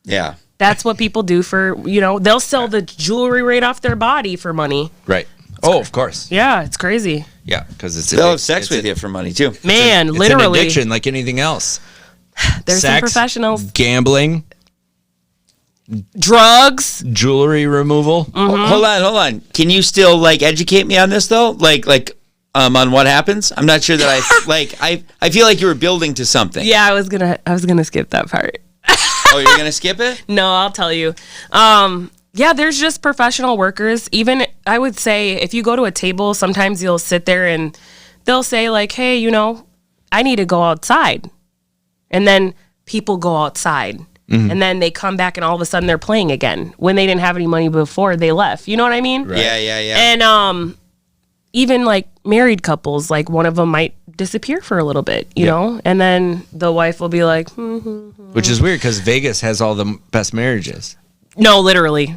Yeah. That's what people do for, they'll sell the jewelry right off their body for money. Right. Oh, of course. Yeah, it's crazy. Yeah, because it's They'll have sex with you for money too. Man, It's literally. an addiction like anything else. There's some Sex, professionals. gambling, Drugs. jewelry removal. Hold on. Can you still like educate me on this though? Like on what happens? I'm not sure that I feel like you were building to something. Yeah, I was gonna skip that part. Oh, you're gonna skip it? No, I'll tell you. Yeah, there's just professional workers. Even I would say if you go to a table, sometimes you'll sit there and they'll say like, hey, I need to go outside. And then people go outside. And then they come back and all of a sudden they're playing again. When they didn't have any money before they left. You know what I mean? Right. Yeah. And even like married couples, like one of them might disappear for a little bit, you know? And then the wife will be like, Which is weird because Vegas has all the best marriages. no, literally.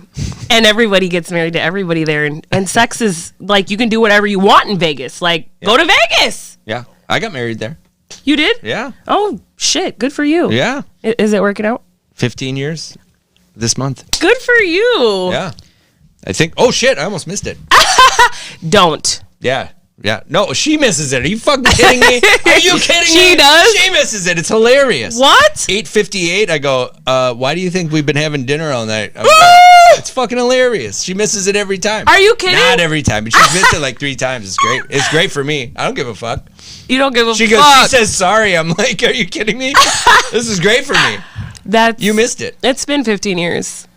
And everybody gets married to everybody there. And sex is like, you can do whatever you want in Vegas. Like, go to Vegas. Yeah. I got married there. You did? Yeah. Oh, shit. Good for you. Yeah. Is it working out? 15 years this month. Good for you. Yeah. I think. Oh, shit. I almost missed it. Don't. Yeah. Yeah. No, she misses it. Are you fucking kidding me? Are you kidding me? She does? She misses it. It's hilarious. What? 8:58. I go, why do you think we've been having dinner all night? I'm like, it's fucking hilarious. She misses it every time. Are you kidding? Not every time, but she's missed it like 3 times. It's great. It's great for me. I don't give a fuck. You don't give a She fuck. goes, she says sorry. I'm like, are you kidding me? This is great for me. You missed it. It's been 15 years.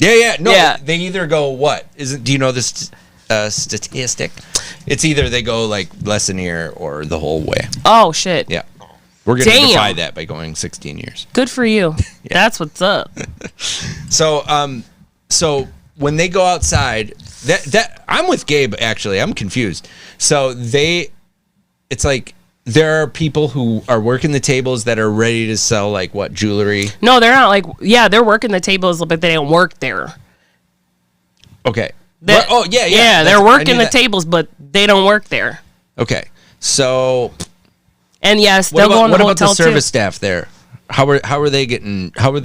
Yeah. No, Yeah. they either go, what? Do you know this? statistic. It's either they go like less than a year or the whole way. Oh shit. Yeah. We're going to defy that by going 16 years. Good for you. That's what's up. So when they go outside, that I'm with Gabe actually. I'm confused. So it's like there are people who are working the tables that are ready to sell like what, jewelry? No, they're not they're working the tables, but they don't work there. Okay. Yeah, they're working the tables, but they don't work there. Okay. So and yes, they'll go in the hotel too. What about the service staff there? How are they getting their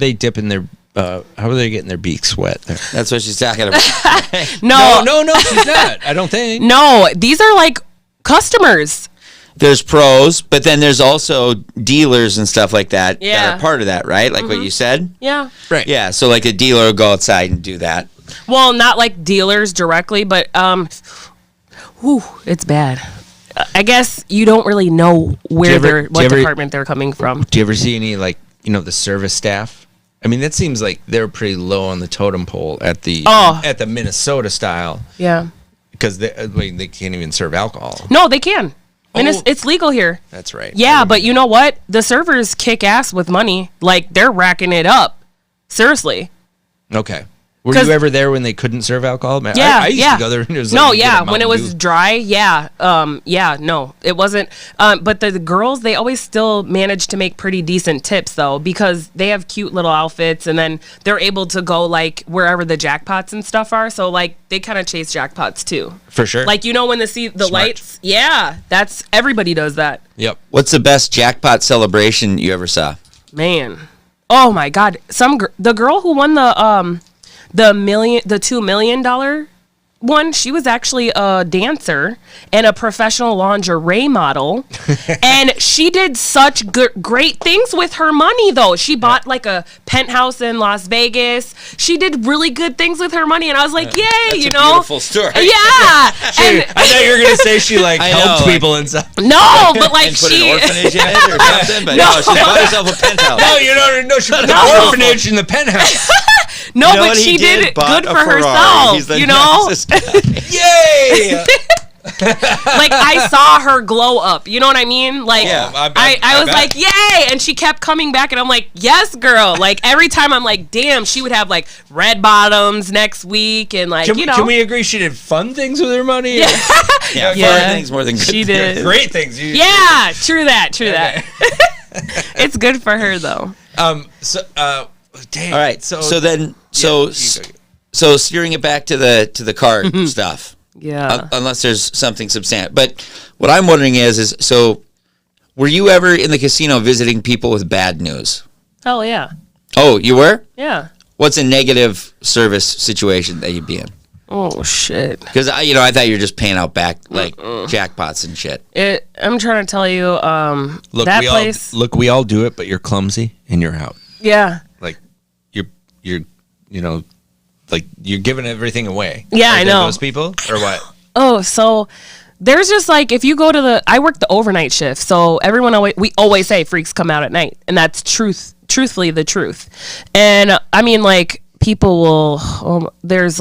beaks wet there? That's what she's talking about. No, she's not. I don't think. No, these are like customers. There's pros, but then there's also dealers and stuff like that that are part of that, right? Like what you said? Yeah. Right. Yeah, so like a dealer will go outside and do that. Well, not like dealers directly, but it's bad. I guess you don't really know what department they're coming from. Do you ever see any the service staff? I mean, that seems like they're pretty low on the totem pole at the Minnesota style. Yeah. Because they can't even serve alcohol. No, they can. And it's legal here. That's right. Yeah, but you know what? The servers kick ass with money. Like, they're racking it up. Seriously. Okay. Were you ever there when they couldn't serve alcohol? Man, yeah, I used to go there. And it was when it was dry, no, it wasn't. But the girls, they always still manage to make pretty decent tips, though, because they have cute little outfits, and then they're able to go, like, wherever the jackpots and stuff are. So, like, they kind of chase jackpots, too. For sure. Like, when they see the lights, everybody does that. Yep. What's the best jackpot celebration you ever saw? Man. Oh, my God. The girl who won the $2 million one, she was actually a dancer and a professional lingerie model, and she did such great things with her money. Though she bought like a penthouse in Las Vegas, she did really good things with her money, and I was like, "Yay!" That's a beautiful story. Yeah, I thought you were gonna say she helped people and stuff. No, but like and put an orphanage in it or something. But no, she bought herself a penthouse. No, you don't know. She put an orphanage in the penthouse. No, but she did good for herself. He's the Yay! Like, I saw her glow up. You know what I mean? Like, I was like, yay! And she kept coming back, and I'm like, yes, girl. Like, every time I'm like, damn, she would have, like, red bottoms next week, and, like, Can we agree she did fun things with her money? Yeah, fun things more than good she things. did. Great things. Yeah, true that. It's good for her, though. Damn. All right. So steering it back to the card stuff. Yeah. Unless there's something substantial. But what I'm wondering is so were you ever in the casino visiting people with bad news? Hell yeah. Oh, you were? Yeah. What's a negative service situation that you'd be in? Oh shit. Because I thought you were just paying out back like jackpots and shit. I'm trying to tell you, place. We all do it, but you're clumsy and you're out. Yeah. Like you're like you're giving everything away. Yeah, I know. Those people or what? Oh, so there's just like, if you go to I work the overnight shift, so we always say freaks come out at night, and that's truthfully the truth. And I mean, like, people will there was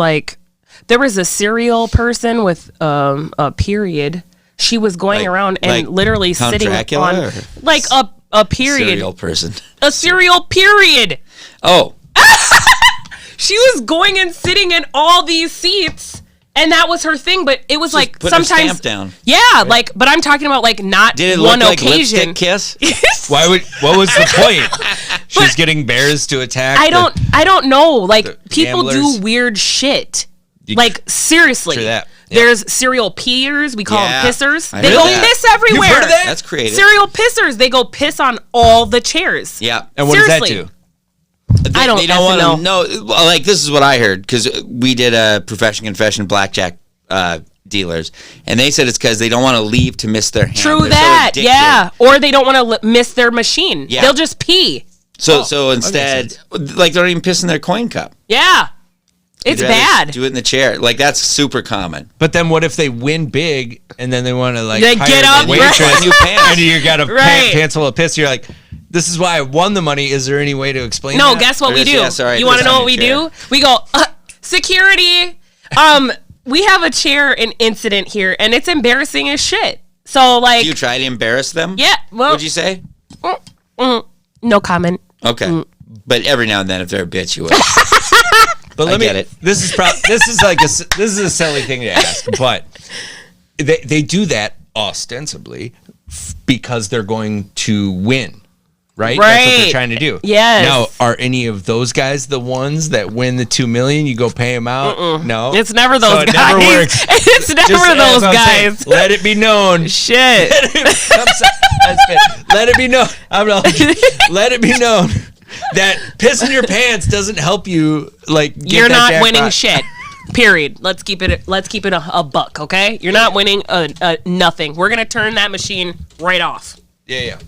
a serial person with a period. She was going around and literally Count sitting Dracula, on like a period. Serial person. A serial period. Oh. She was going and sitting in all these seats, and that was her thing. But it was Just like put sometimes, her stamp down. Yeah, like. But I'm talking about like not Did it one look like occasion. Lipstick Kiss? What was the point? She's getting bears to attack. I don't know. Like, people gamblers. do weird shit. Like, seriously. True that. Yeah. There's serial peers. We call them pissers. I They heard go that. piss everywhere. You've heard of that? That's creative. Serial pissers. They go piss on all the chairs. Yeah. And what Seriously. does that do? I don't want to know. Well, like, this is what I heard, because we did a profession confession blackjack dealers, and they said it's because they don't want to leave to miss their hand. True They're that. so Yeah. Or they don't want to miss their machine. Yeah. They'll just pee. So instead, like, they don't even piss in their coin cup. Yeah. It's They'd rather bad. do it in the chair. Like, that's super common. But then what if they win big and then they want to They hire get up, the waitress right. New pants. and you got a Right. pants full of piss? You're like, this is why I won the money. Is there any way to explain No, that? guess what we do? Yeah, sorry, You want to piss know on what we your do? We go, security. we have a chair incident here, and it's embarrassing as shit. So, like... Do you try to embarrass them? Yeah, well... What'd you say? No comment. Okay. But every now and then, if they're a bitch, you would. But I get it. This is a silly thing to ask, but they do that ostensibly because they're going to win, right? That's what they're trying to do. Yes. Now, are any of those guys the ones that win the $2 million? You go pay them out? No, it's never those so guys. It never works. It's never those guys. Let it be known. Shit. Let it be known. Let it be known that pissing your pants doesn't help you. Like you're not jackpot. winning shit. Period. Let's keep it a buck, okay? You're not winning nothing. We're gonna turn that machine right off. Yeah.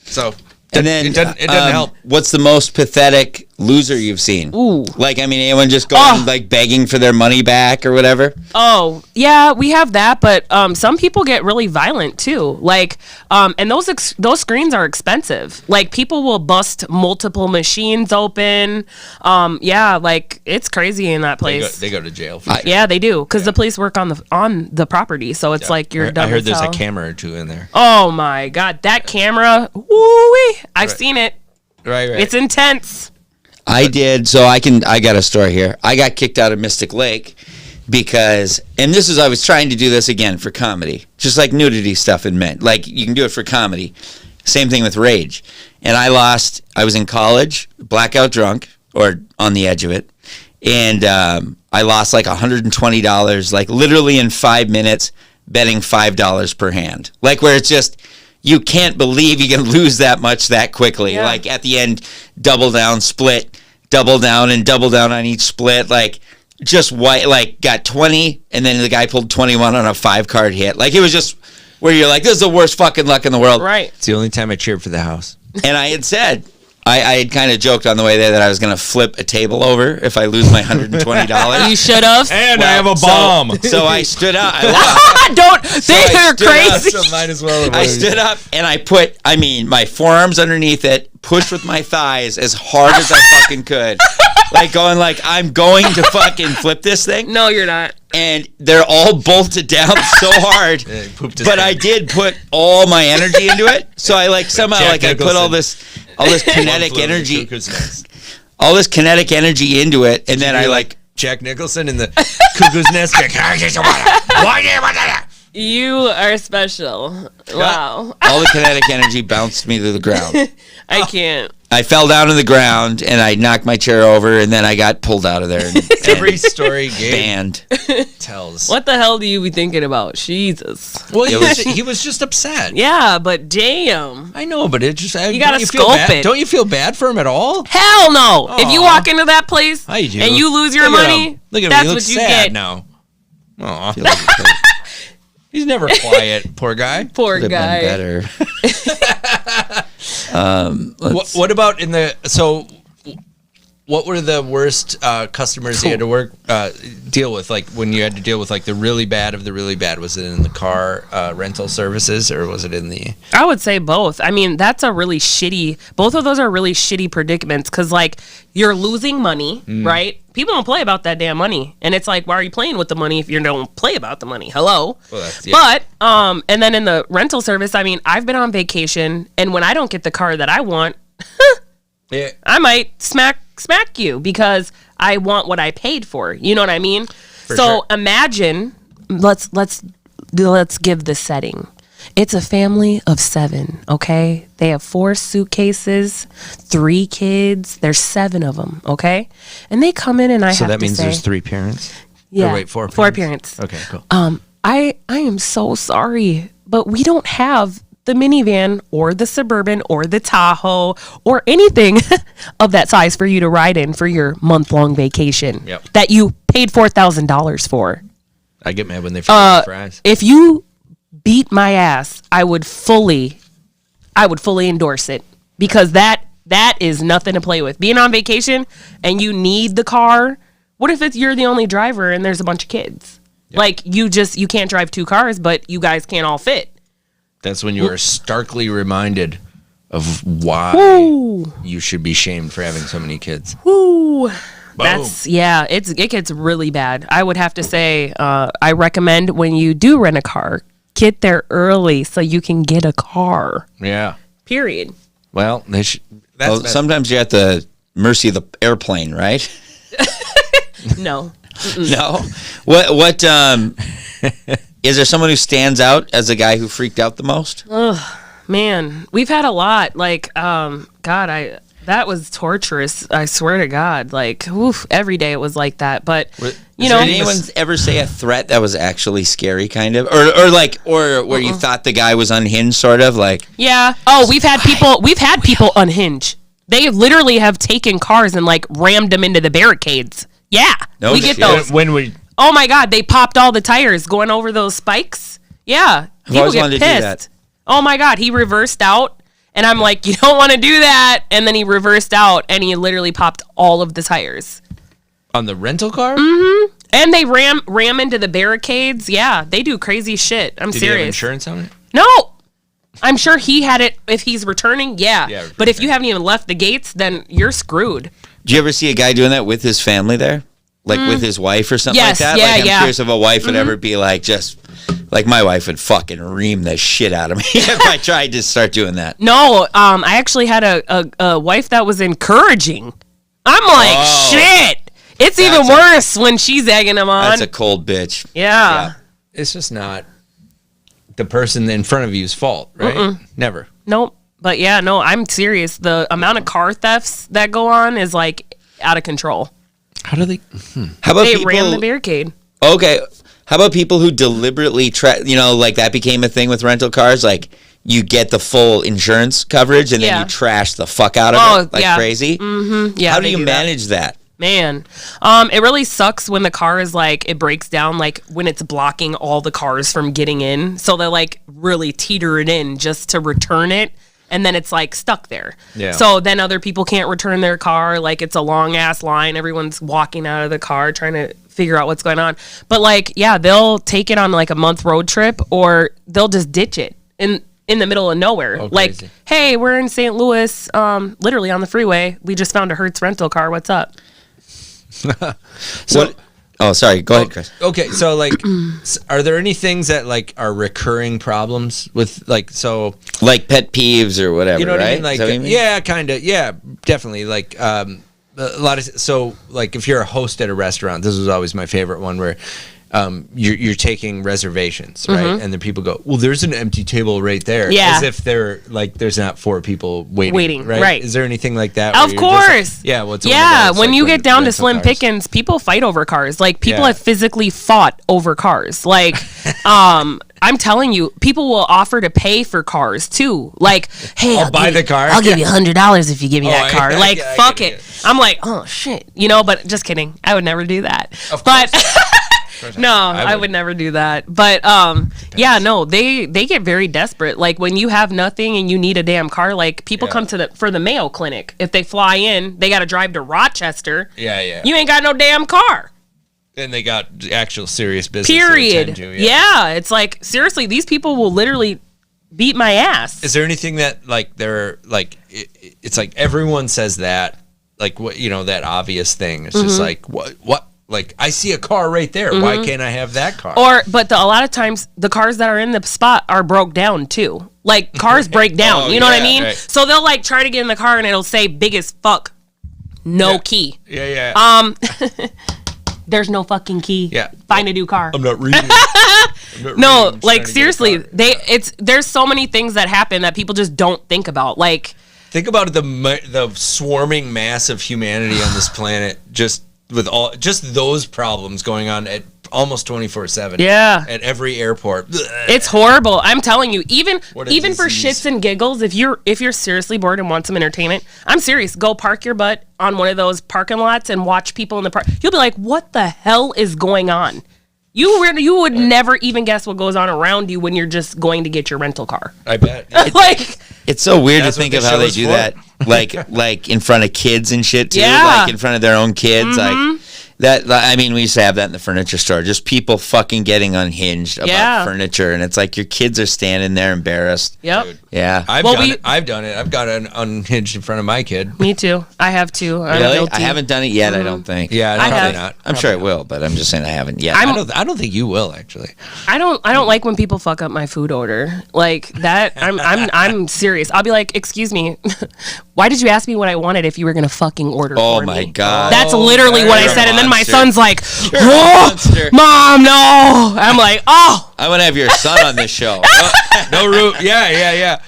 So and then it doesn't help. What's the most pathetic loser you've seen? Ooh. Like, I mean, anyone just going like begging for their money back or whatever? Oh, yeah, we have that, but some people get really violent too. Like, and those screens are expensive. Like, people will bust multiple machines open. Yeah, like it's crazy in that place. They go to jail. For sure. Yeah, they do, because the police work on the property, so it's like you're done. I heard as there's hell. a camera or two in there. Oh my god, that camera! Woo-wee. I've seen it. Right. It's intense. I did. So I got a story here. I got kicked out of Mystic Lake because, and this is, I was trying to do this again for comedy, just like nudity stuff in men. Like, you can do it for comedy. Same thing with rage. And I was in college, blackout drunk, or on the edge of it. And I lost like $120, like literally in 5 minutes, betting $5 per hand. Like, where it's just, you can't believe you can lose that much that quickly. Yeah. Like, at the end, double down, split, double down, and double down on each split. Like, just white, like, got 20, and then the guy pulled 21 on a 5-card hit. Like, it was just where you're like, this is the worst fucking luck in the world. Right. It's the only time I cheered for the house. And I had said, I had kind of joked on the way there that I was going to flip a table over if I lose my $120. You should have. And I have a bomb. So I stood up. I lost. Don't. They I are stood crazy. up. So might as well. I stood up and I put, my forearms underneath it, pushed with my thighs as hard as I fucking could. Like going like, I'm going to fucking flip this thing. No, you're not. And they're all bolted down so hard. But I did put all my energy into it. So I like somehow Jack I put all this kinetic energy. All this kinetic energy into it. And then I like Jack Nicholson in the cuckoo's nest. You are special. Wow. all the kinetic energy bounced me to the ground. I can't. I fell down on the ground and I knocked my chair over and then I got pulled out of there. And Every story Gabe banned. tells. What the hell do you be thinking about? Jesus. Well, he was just upset. Yeah, but damn. I know, but it just You gotta feel scope bad? it. Don't you feel bad for him at all? Hell no. If you walk into that place I do. and you lose your Look at money, him. Look at him. that's He looks what you sad get. now. Aw. He's never quiet, poor guy. Poor Could have guy. been better. What about in the what were the worst customers you had to deal with? Like when you had to deal with like the really bad of the really bad, was it in the car rental services or was it in the? I would say both. I mean, both of those are really shitty predicaments because like you're losing money, right? People don't play about that damn money. And it's like, why are you playing with the money if you don't play about the money? Hello? Well, yeah. But, and then in the rental service, I mean, I've been on vacation and when I don't get the car that I want, Yeah. I might smack you because I want what I paid for. You know what I mean? So sure. imagine, let's give the setting. It's a family of 7, okay? They have 4 suitcases, 3 kids. There's 7 of them, okay? And they come in and I have to say... So that means there's 3 parents? Yeah, Or wait, 4 parents? 4 parents. Okay, cool. I am so sorry, but we don't have the minivan or the Suburban or the Tahoe or anything of that size for you to ride in for your month-long vacation that you paid $4,000 for. I get mad when they forget fries. If you beat my ass, I would fully endorse it because that is nothing to play with. Being on vacation and you need the car. What if you're the only driver and there's a bunch of kids? Yep. Like you can't drive 2 cars, but you guys can't all fit. That's when you are starkly reminded of why you should be shamed for having so many kids. Woo. it gets really bad. I would have to say, I recommend when you do rent a car, get there early so you can get a car. Yeah. Period. Well, they should. Sometimes you're at the mercy of the airplane, right? No. No. What is there someone who stands out as a guy who freaked out the most? Ugh, man, we've had a lot. Like, that was torturous. I swear to God. Like, every day it was like that. But did anyone ever say a threat that was actually scary, kind of, or where you thought the guy was unhinged, sort of like? Yeah. Oh, we've had people unhinge. They literally have taken cars and like rammed them into the barricades. Yeah, we get those. Oh my God, they popped all the tires going over those spikes. Yeah, people get pissed. Oh my God, he reversed out, and I'm like, you don't want to do that. And then he reversed out, and he literally popped all of the tires on the rental car. Mm-hmm. And they ram into the barricades. Yeah, they do crazy shit. I'm serious. Did he have insurance on it? No. I'm sure he had it if he's returning. Yeah. But if you haven't even left the gates, then you're screwed. Do you ever see a guy doing that with his family there? Like with his wife or something like that? Yeah, like I'm curious if a wife would ever be like, just like my wife would fucking ream the shit out of me if I tried to start doing that. No, I actually had a wife that was encouraging. I'm like, shit. It's even worse when she's egging him on. That's a cold bitch. Yeah. It's just not the person in front of you's fault, right? Never. Nope. But yeah, no, I'm serious. The amount of car thefts that go on is like out of control. How do they? How about they ran the barricade? Okay. How about people who deliberately like that became a thing with rental cars? Like you get the full insurance coverage and then you trash the fuck out of it like crazy. Mm-hmm. Yeah. How do you manage that? Man, it really sucks when the car is like, it breaks down, like when it's blocking all the cars from getting in. So they like really teeter it in just to return it. And then it's like stuck there. Yeah. So then other people can't return their car. Like it's a long ass line. Everyone's walking out of the car trying to figure out what's going on. But like, yeah, they'll take it on like a month road trip or they'll just ditch it in the middle of nowhere. Oh, like, hey, we're in St. Louis, literally on the freeway. We just found a Hertz rental car. What's up? Oh, sorry. Go ahead, Chris. Okay, so like, are there any things that like are recurring problems with like like pet peeves or whatever? You know what right? I mean? Like, yeah, kind of. Yeah, definitely. Like, a lot of like if you're a host at a restaurant, this was always my favorite one where. You're taking reservations, right? And then people go, well, there's an empty table right there. Yeah. As if they're like, there's not 4 people waiting. Right? Is there anything like that? Of course. Like, when you get down to slim pickings, people fight over cars. Like people have physically fought over cars. Like, I'm telling you, people will offer to pay for cars too. Like, hey, I'll buy the car. I'll give you $100 if you give me that car. Fuck it. I'm like, oh shit, but just kidding. I would never do that. But. No, I would never do that. But they get very desperate. Like when you have nothing and you need a damn car, like people come for the Mayo Clinic. If they fly in, they got to drive to Rochester. Yeah. You ain't got no damn car. And they got actual serious business. Period. Yeah, it's like seriously, these people will literally beat my ass. Is there anything that like they're like? It's like everyone says that, like what that obvious thing. It's just like what. Like, I see a car right there. Why can't I have that car? But a lot of times, the cars that are in the spot are broke down, too. Like, cars break down. You know what I mean? Right. So they'll, like, try to get in the car, and it'll say, big as fuck, no key. Yeah. There's no fucking key. Yeah. Find a new car. I'm not reading. No, like, seriously, there's so many things that happen that people just don't think about. Like... Think about the swarming mass of humanity on this planet, with just those problems going on at almost 24/7. Yeah. At every airport. It's horrible. I'm telling you, even for shits and giggles, if you're seriously bored and want some entertainment, I'm serious. Go park your butt on one of those parking lots and watch people in the park. You'll be like, what the hell is going on? You would never even guess what goes on around you when you're just going to get your rental car. I bet. It's so weird to think of how they do that. Like in front of kids and shit too. Yeah. Like in front of their own kids. Like We used to have that in the furniture store. Just people fucking getting unhinged about furniture, and it's like your kids are standing there embarrassed. Yep. Dude. Yeah. I've done it. I've got an unhinged in front of my kid. Me too. I have too. I'm Really? guilty. I haven't done it yet. I don't think. Yeah, I probably have. not. I'm sure I will, but I'm just saying I haven't yet. I don't think you will actually. I don't like when people fuck up my food order like that. I'm serious. I'll be like, excuse me, why did you ask me what I wanted if you were gonna fucking order? Oh for my me? God. That's literally what I said, and then my monster. son's like, You're a "Oh, monster. Mom, no!" I'm like, "Oh." I want to have your son on this show. No root. Yeah.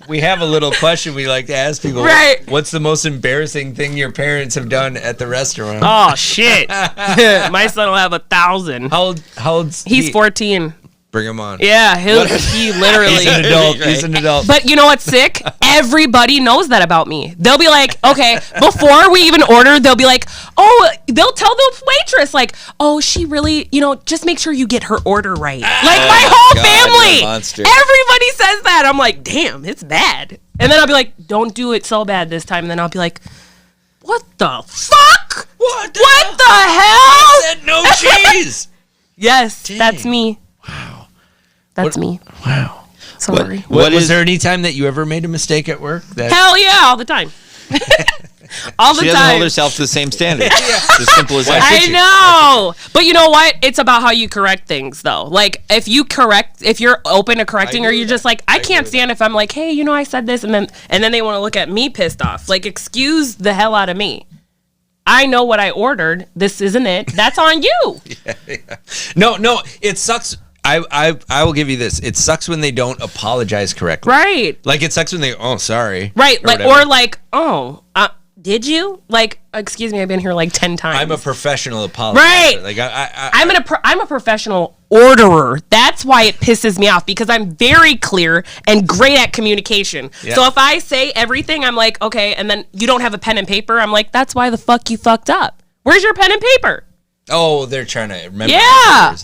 We have a little question we like to ask people. Right. What's the most embarrassing thing your parents have done at the restaurant? Oh shit! My son will have 1,000. How old's He's he? 14. Bring him on. Yeah, he literally. He's an adult. He's an adult. But you know what's sick? Everybody knows that about me. They'll be like, okay, before we even order, they'll be like, oh, they'll tell the waitress, like, oh, she really, just make sure you get her order right. Like my whole God, you're a family. monster. Everybody says that. I'm like, damn, it's bad. And then I'll be like, don't do it so bad this time. And then I'll be like, what the fuck? What the hell? said no cheese. Yes, Dang. that's me. Wow. That's me. Wow. Sorry. Was there any time that you ever made a mistake at work? Hell yeah, all the time. All the She time. doesn't hold herself to the same standard. It's as simple as that. I know. But you know what? It's about how you correct things, though. Like, if you're open to correcting, or you're just like, I can't stand if I'm like, hey, I said this, and then they want to look at me pissed off. Like, excuse the hell out of me. I know what I ordered. This isn't it. That's on you. Yeah. No, it sucks. I will give you this. It sucks when they don't apologize correctly. Right. Like, it sucks when they, oh, sorry. Right. Or Like, oh, did you? Like, excuse me, I've been here like 10 times. I'm a professional apologizer. Right. Like, I'm a professional orderer. That's why it pisses me off, because I'm very clear and great at communication. Yeah. So if I say everything, I'm like, okay, and then you don't have a pen and paper, I'm like, that's why the fuck you fucked up. Where's your pen and paper? Oh, they're trying to remember. Yeah.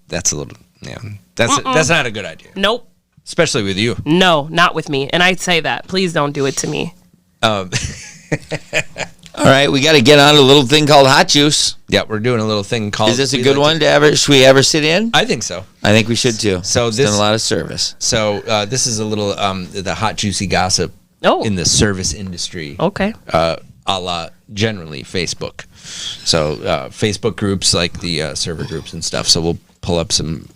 That's a little, yeah. That's not a good idea. Nope. Especially with you. No, not with me. And I'd say that. Please don't do it to me. All right, we got to get on a little thing called hot juice. Yeah, we're doing a little thing called. Is this a good one to ever? Should we ever sit in? I think so. I think we should too. So it's this done a lot of service. So this is a little the hot juicy gossip in the service industry. Okay. A la generally Facebook. So Facebook groups like the server groups and stuff. So we'll pull up some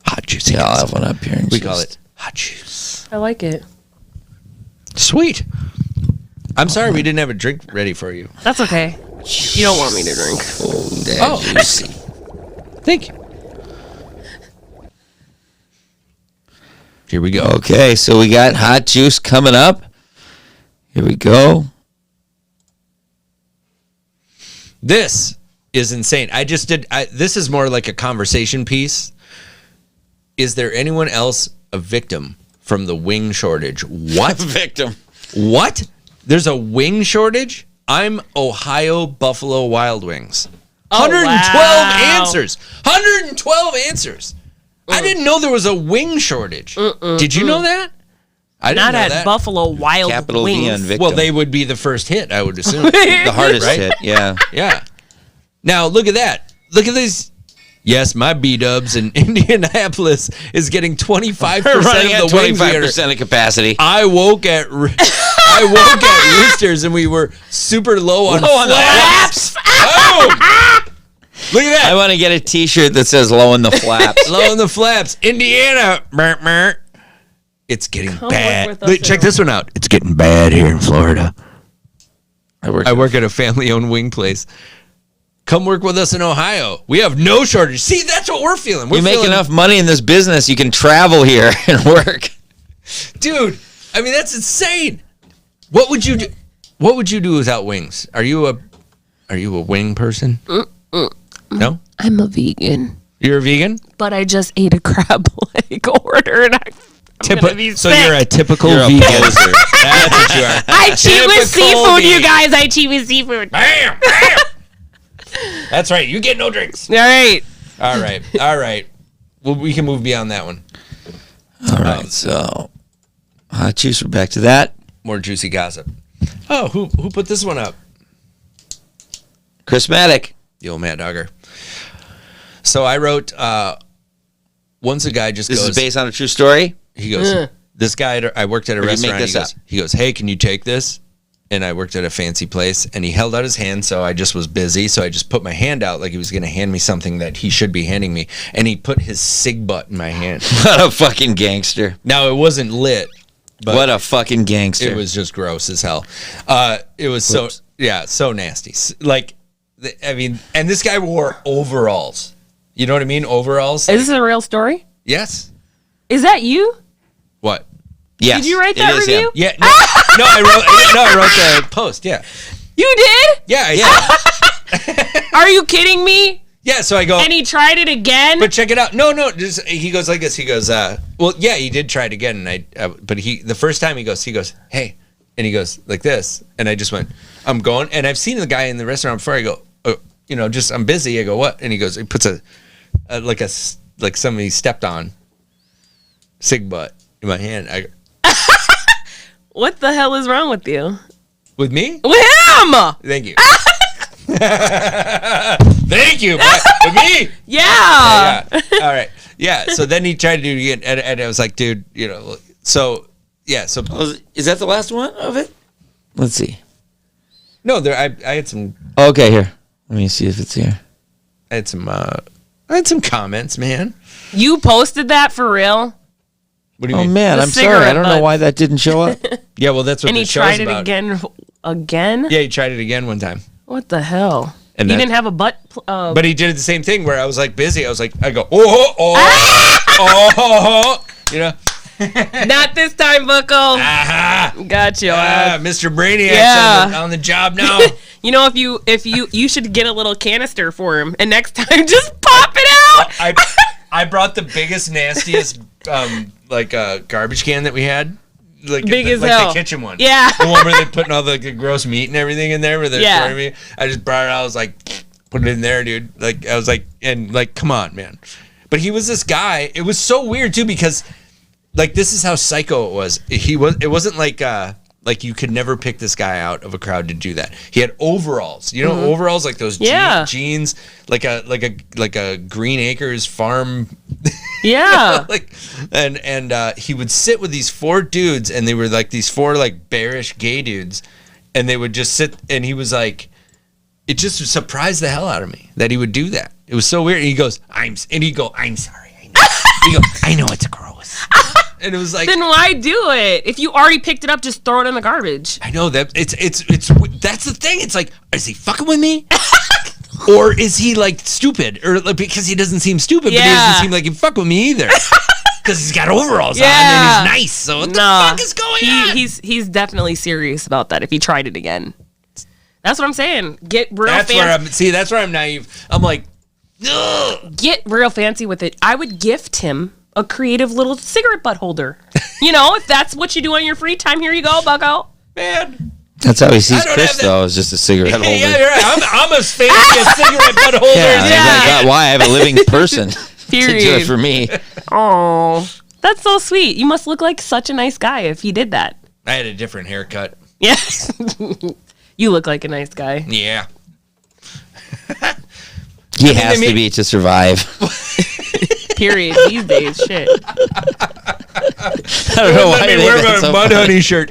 hot juicy. Yeah, I'll gossip. have one up here. We call it hot juice. I like it. Sweet. I'm sorry we didn't have a drink ready for you. That's okay. You don't want me to drink. Oh, juicy. Thank you. Here we go. Okay, so we got hot juice coming up. Here we go. This is insane. This is more like a conversation piece. Is there anyone else a victim from the wing shortage? What? Victim. What? There's a wing shortage? I'm Ohio Buffalo Wild Wings. 112 wow. answers. 112 answers. I didn't know there was a wing shortage. Did you know that? I didn't Not know at that. Buffalo Wild Capital Wings. V on victim. Well, they would be the first hit, I would assume. the hardest Right? hit, yeah. Yeah. Now, look at that. Look at these. Yes, my B-dubs in Indianapolis is getting 25% Running of at the wings. 25% of capacity. I woke at Roosters and we were super low on flaps. Boom! Look at that. I want to get a T-shirt that says "Low in the flaps." Low on the flaps. Indiana. It's getting bad. with us Look, check this one out. It's getting bad here in Florida. I work at a family-owned wing place. Come work with us in Ohio. We have no shortage. See, that's what we're feeling. You make enough money in this business, you can travel here and work. Dude, I mean, that's insane. What would you do? What would you do without wings? Are you a wing person? No? I'm a vegan. You're a vegan? But I just ate a crab leg order and I'm gonna be So sick. you're a typical You're a vegan. poser. That's what you are. I cheat with Typical seafood, you vegan. guys. I cheat with seafood. Bam! That's right. You get no drinks. All right. All right. Well, we can move beyond that one. All right, so hot juice. We're back to that. More juicy gossip. Oh, who put this one up? Chris Maddock. The old Mad Dogger. So I wrote, once a guy just This goes... is based on a true story? He goes, this guy, I worked at a Or you make restaurant. this He goes, hey, can you take this? And I worked at a fancy place, and he held out his hand, so I just was busy. So I just put my hand out like he was going to hand me something that he should be handing me. And he put his cig butt in my hand. What a fucking gangster. Now, it wasn't lit. But what a fucking gangster. It was just gross as hell. It was so nasty. Like, I mean, and this guy wore overalls. You know what I mean? Overalls. Is this a real story? Yes. Is that you? What? Yes. Did you write that it is review? him. Yeah. No, I wrote the post. Yeah. You did? Yeah. Yeah. Are you kidding me? Yeah. So I go. And he tried it again? But check it out. No. Just, he goes like this. He goes, well, yeah, he did try it again. And but the first time he goes, hey, and he goes like this. And I just went, I'm going. And I've seen the guy in the restaurant before. I go, I'm busy. I go, what? And he goes, he puts like somebody stepped on cig butt in my hand. I go, what the hell is wrong with you? with me? With him! Thank you. Thank you. With me? Yeah. Yeah. All right. Yeah. So then he tried to do it again. And I was like, dude, so, yeah. So, Is that the last one of it? Let's see. no, I had some, Okay, here. Let me see if it's here. I had some comments, man. You posted that for real? What do you Oh, mean? man, The I'm sorry. I cigarette don't know butt. why that didn't show up. Yeah, well, that's what And the he show's tried it about. again? Yeah, he tried it again one time. What the hell? And He that- didn't have a butt. But he did the same thing where I was like busy. I was like, I go, oh, Not this time, Bucko. aha, Got you. Mr. Brainiac's Yeah. on the job now. You know, if you should get a little canister for him, and next time just pop it out. I brought the biggest, nastiest, garbage can that we had. Like, Big as like hell. the kitchen one. Yeah. The one where they're putting all the gross meat and everything in there. Where they're Yeah. throwing me. I just brought it out. I was like, put it in there, dude. Like, I was like, and like, come on, man. But he was this guy. It was so weird too because, like, this is how psycho it was. It wasn't like you could never pick this guy out of a crowd to do that. He had overalls. You know, overalls like those Yeah. jeans, like a Green Acres farm. Yeah. And he would sit with these four dudes, and they were like these four like bearish gay dudes, and they would just sit, and he was like, it just surprised the hell out of me that he would do that. It was so weird. And he goes, I'm sorry. He goes, I know it's gross. And it was like, Then why do it? If you already picked it up, just throw it in the garbage. I know that it's that's the thing. It's like, is he fucking with me? Or is he like stupid? Or like, because he doesn't seem stupid, but he Yeah. doesn't seem like he fuck with me either. Because he's got overalls on Yeah. and he's nice. So what the Nah. fuck is going on? He's definitely serious about that if he tried it again. That's what I'm saying. Get real That's fancy. that's where I'm naive. I'm like, ugh. Get real fancy with it. I would gift him a creative little cigarette butt holder. You know, if that's what you do on your free time, here you go, Bucko. Man. That's how he sees I don't Chris, have that- though, as just a cigarette holder. Yeah, you're right. I'm as fancy as cigarette butt holders. Yeah, Yeah. I'm like, why? I have a living person to do it Period. for me. Oh, that's so sweet. You must look like such a nice guy if you did that. I had a different haircut. Yeah. You look like a nice guy. Yeah. He has to be to survive. Period. These days, shit. I don't know why Let me they wear make that my so mud funny. honey shirt.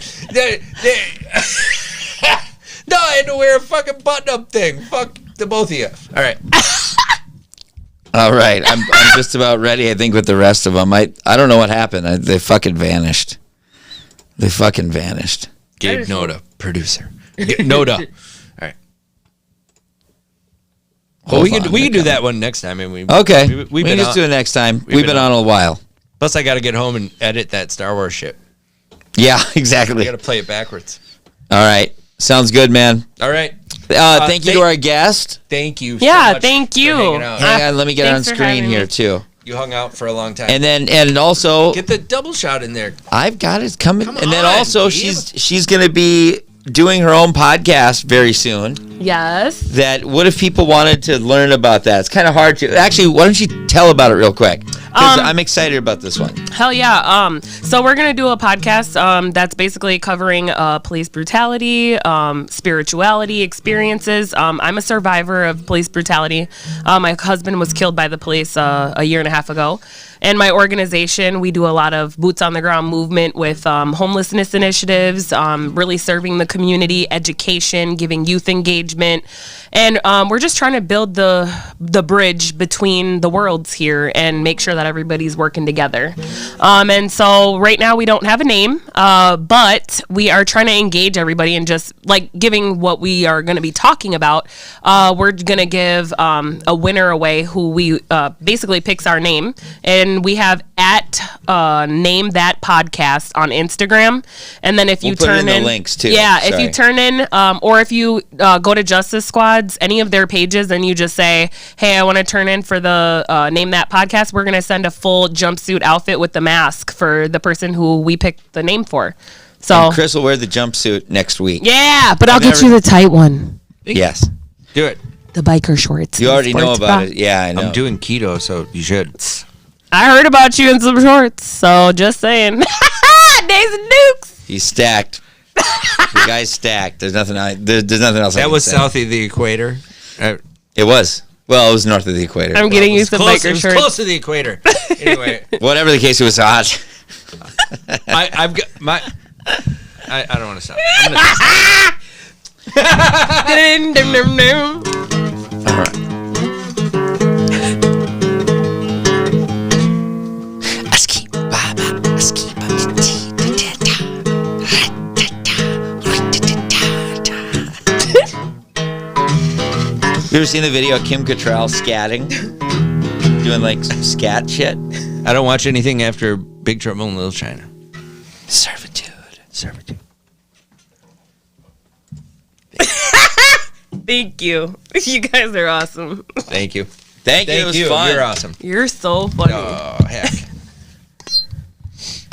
No, I had to wear a fucking button-up thing. Fuck the both of you. All right. All right, I'm just about ready. I think with the rest of them, I don't know what happened. They fucking vanished. They fucking vanished. Gabe Noda, producer. Noda. All right. Well, we can do that one next time. And Okay, we can just do it next time. We've been on a while. Plus, I got to get home and edit that Star Wars shit. Yeah, I exactly. got to play it backwards. All right, sounds good, man. All right. Thank you to our guest. Thank you. So Yeah, much thank for you. hanging out. Hang on, let me get on Thanks for screen having here me. too. You hung out for a long time. And also, Get the double shot in there. I've got it coming. Come and then on, also, Gabe. she's going to be doing her own podcast very soon. Yes. That what if people wanted to learn about that? It's kind of hard to. Actually, why don't you tell about it real quick? I'm excited about this one. Hell yeah. So we're going to do a podcast that's basically covering police brutality, spirituality, experiences. I'm a survivor of police brutality. My husband was killed by the police a year and a half ago. And my organization, we do a lot of boots on the ground movement with homelessness initiatives, really serving the community, education, giving youth engagement. And we're just trying to build the bridge between the worlds here and make sure that everybody's working together. And so right now we don't have a name, but we are trying to engage everybody and just like giving what we are going to be talking about. We're going to give a winner away who we basically picks our name. And we have at Name That Podcast on Instagram. And then if you turn in the links too. Yeah, if you turn in or if you go to Justice Squad's, any of their pages, and you just say, hey, I want to turn in for the Name That Podcast, we're going to send a full jumpsuit outfit with the mask for the person who we picked the name for. So and Chris will wear the jumpsuit next week. Yeah, but I'll get you the tight one. Yes. Do it. The biker shorts. You already know about it. Yeah, I know. I'm doing keto, so you should. I heard about you in some shorts, so just saying. Days and Dukes. He's stacked. The guy's stacked. There's nothing. There's nothing else. That was south of the equator. It was. Well, it was north of the equator. I'm getting you some biker shorts. It was close to the equator. Anyway, whatever the case, it was hot. I've got my. I don't want to stop. All right. You ever seen the video of Kim Cattrall scatting? Doing like some scat shit? I don't watch anything after Big Trouble in Little China. Servitude. Thank you. You guys are awesome. Thank you. Thank you. It was fun. You're awesome. You're so funny. Oh, heck.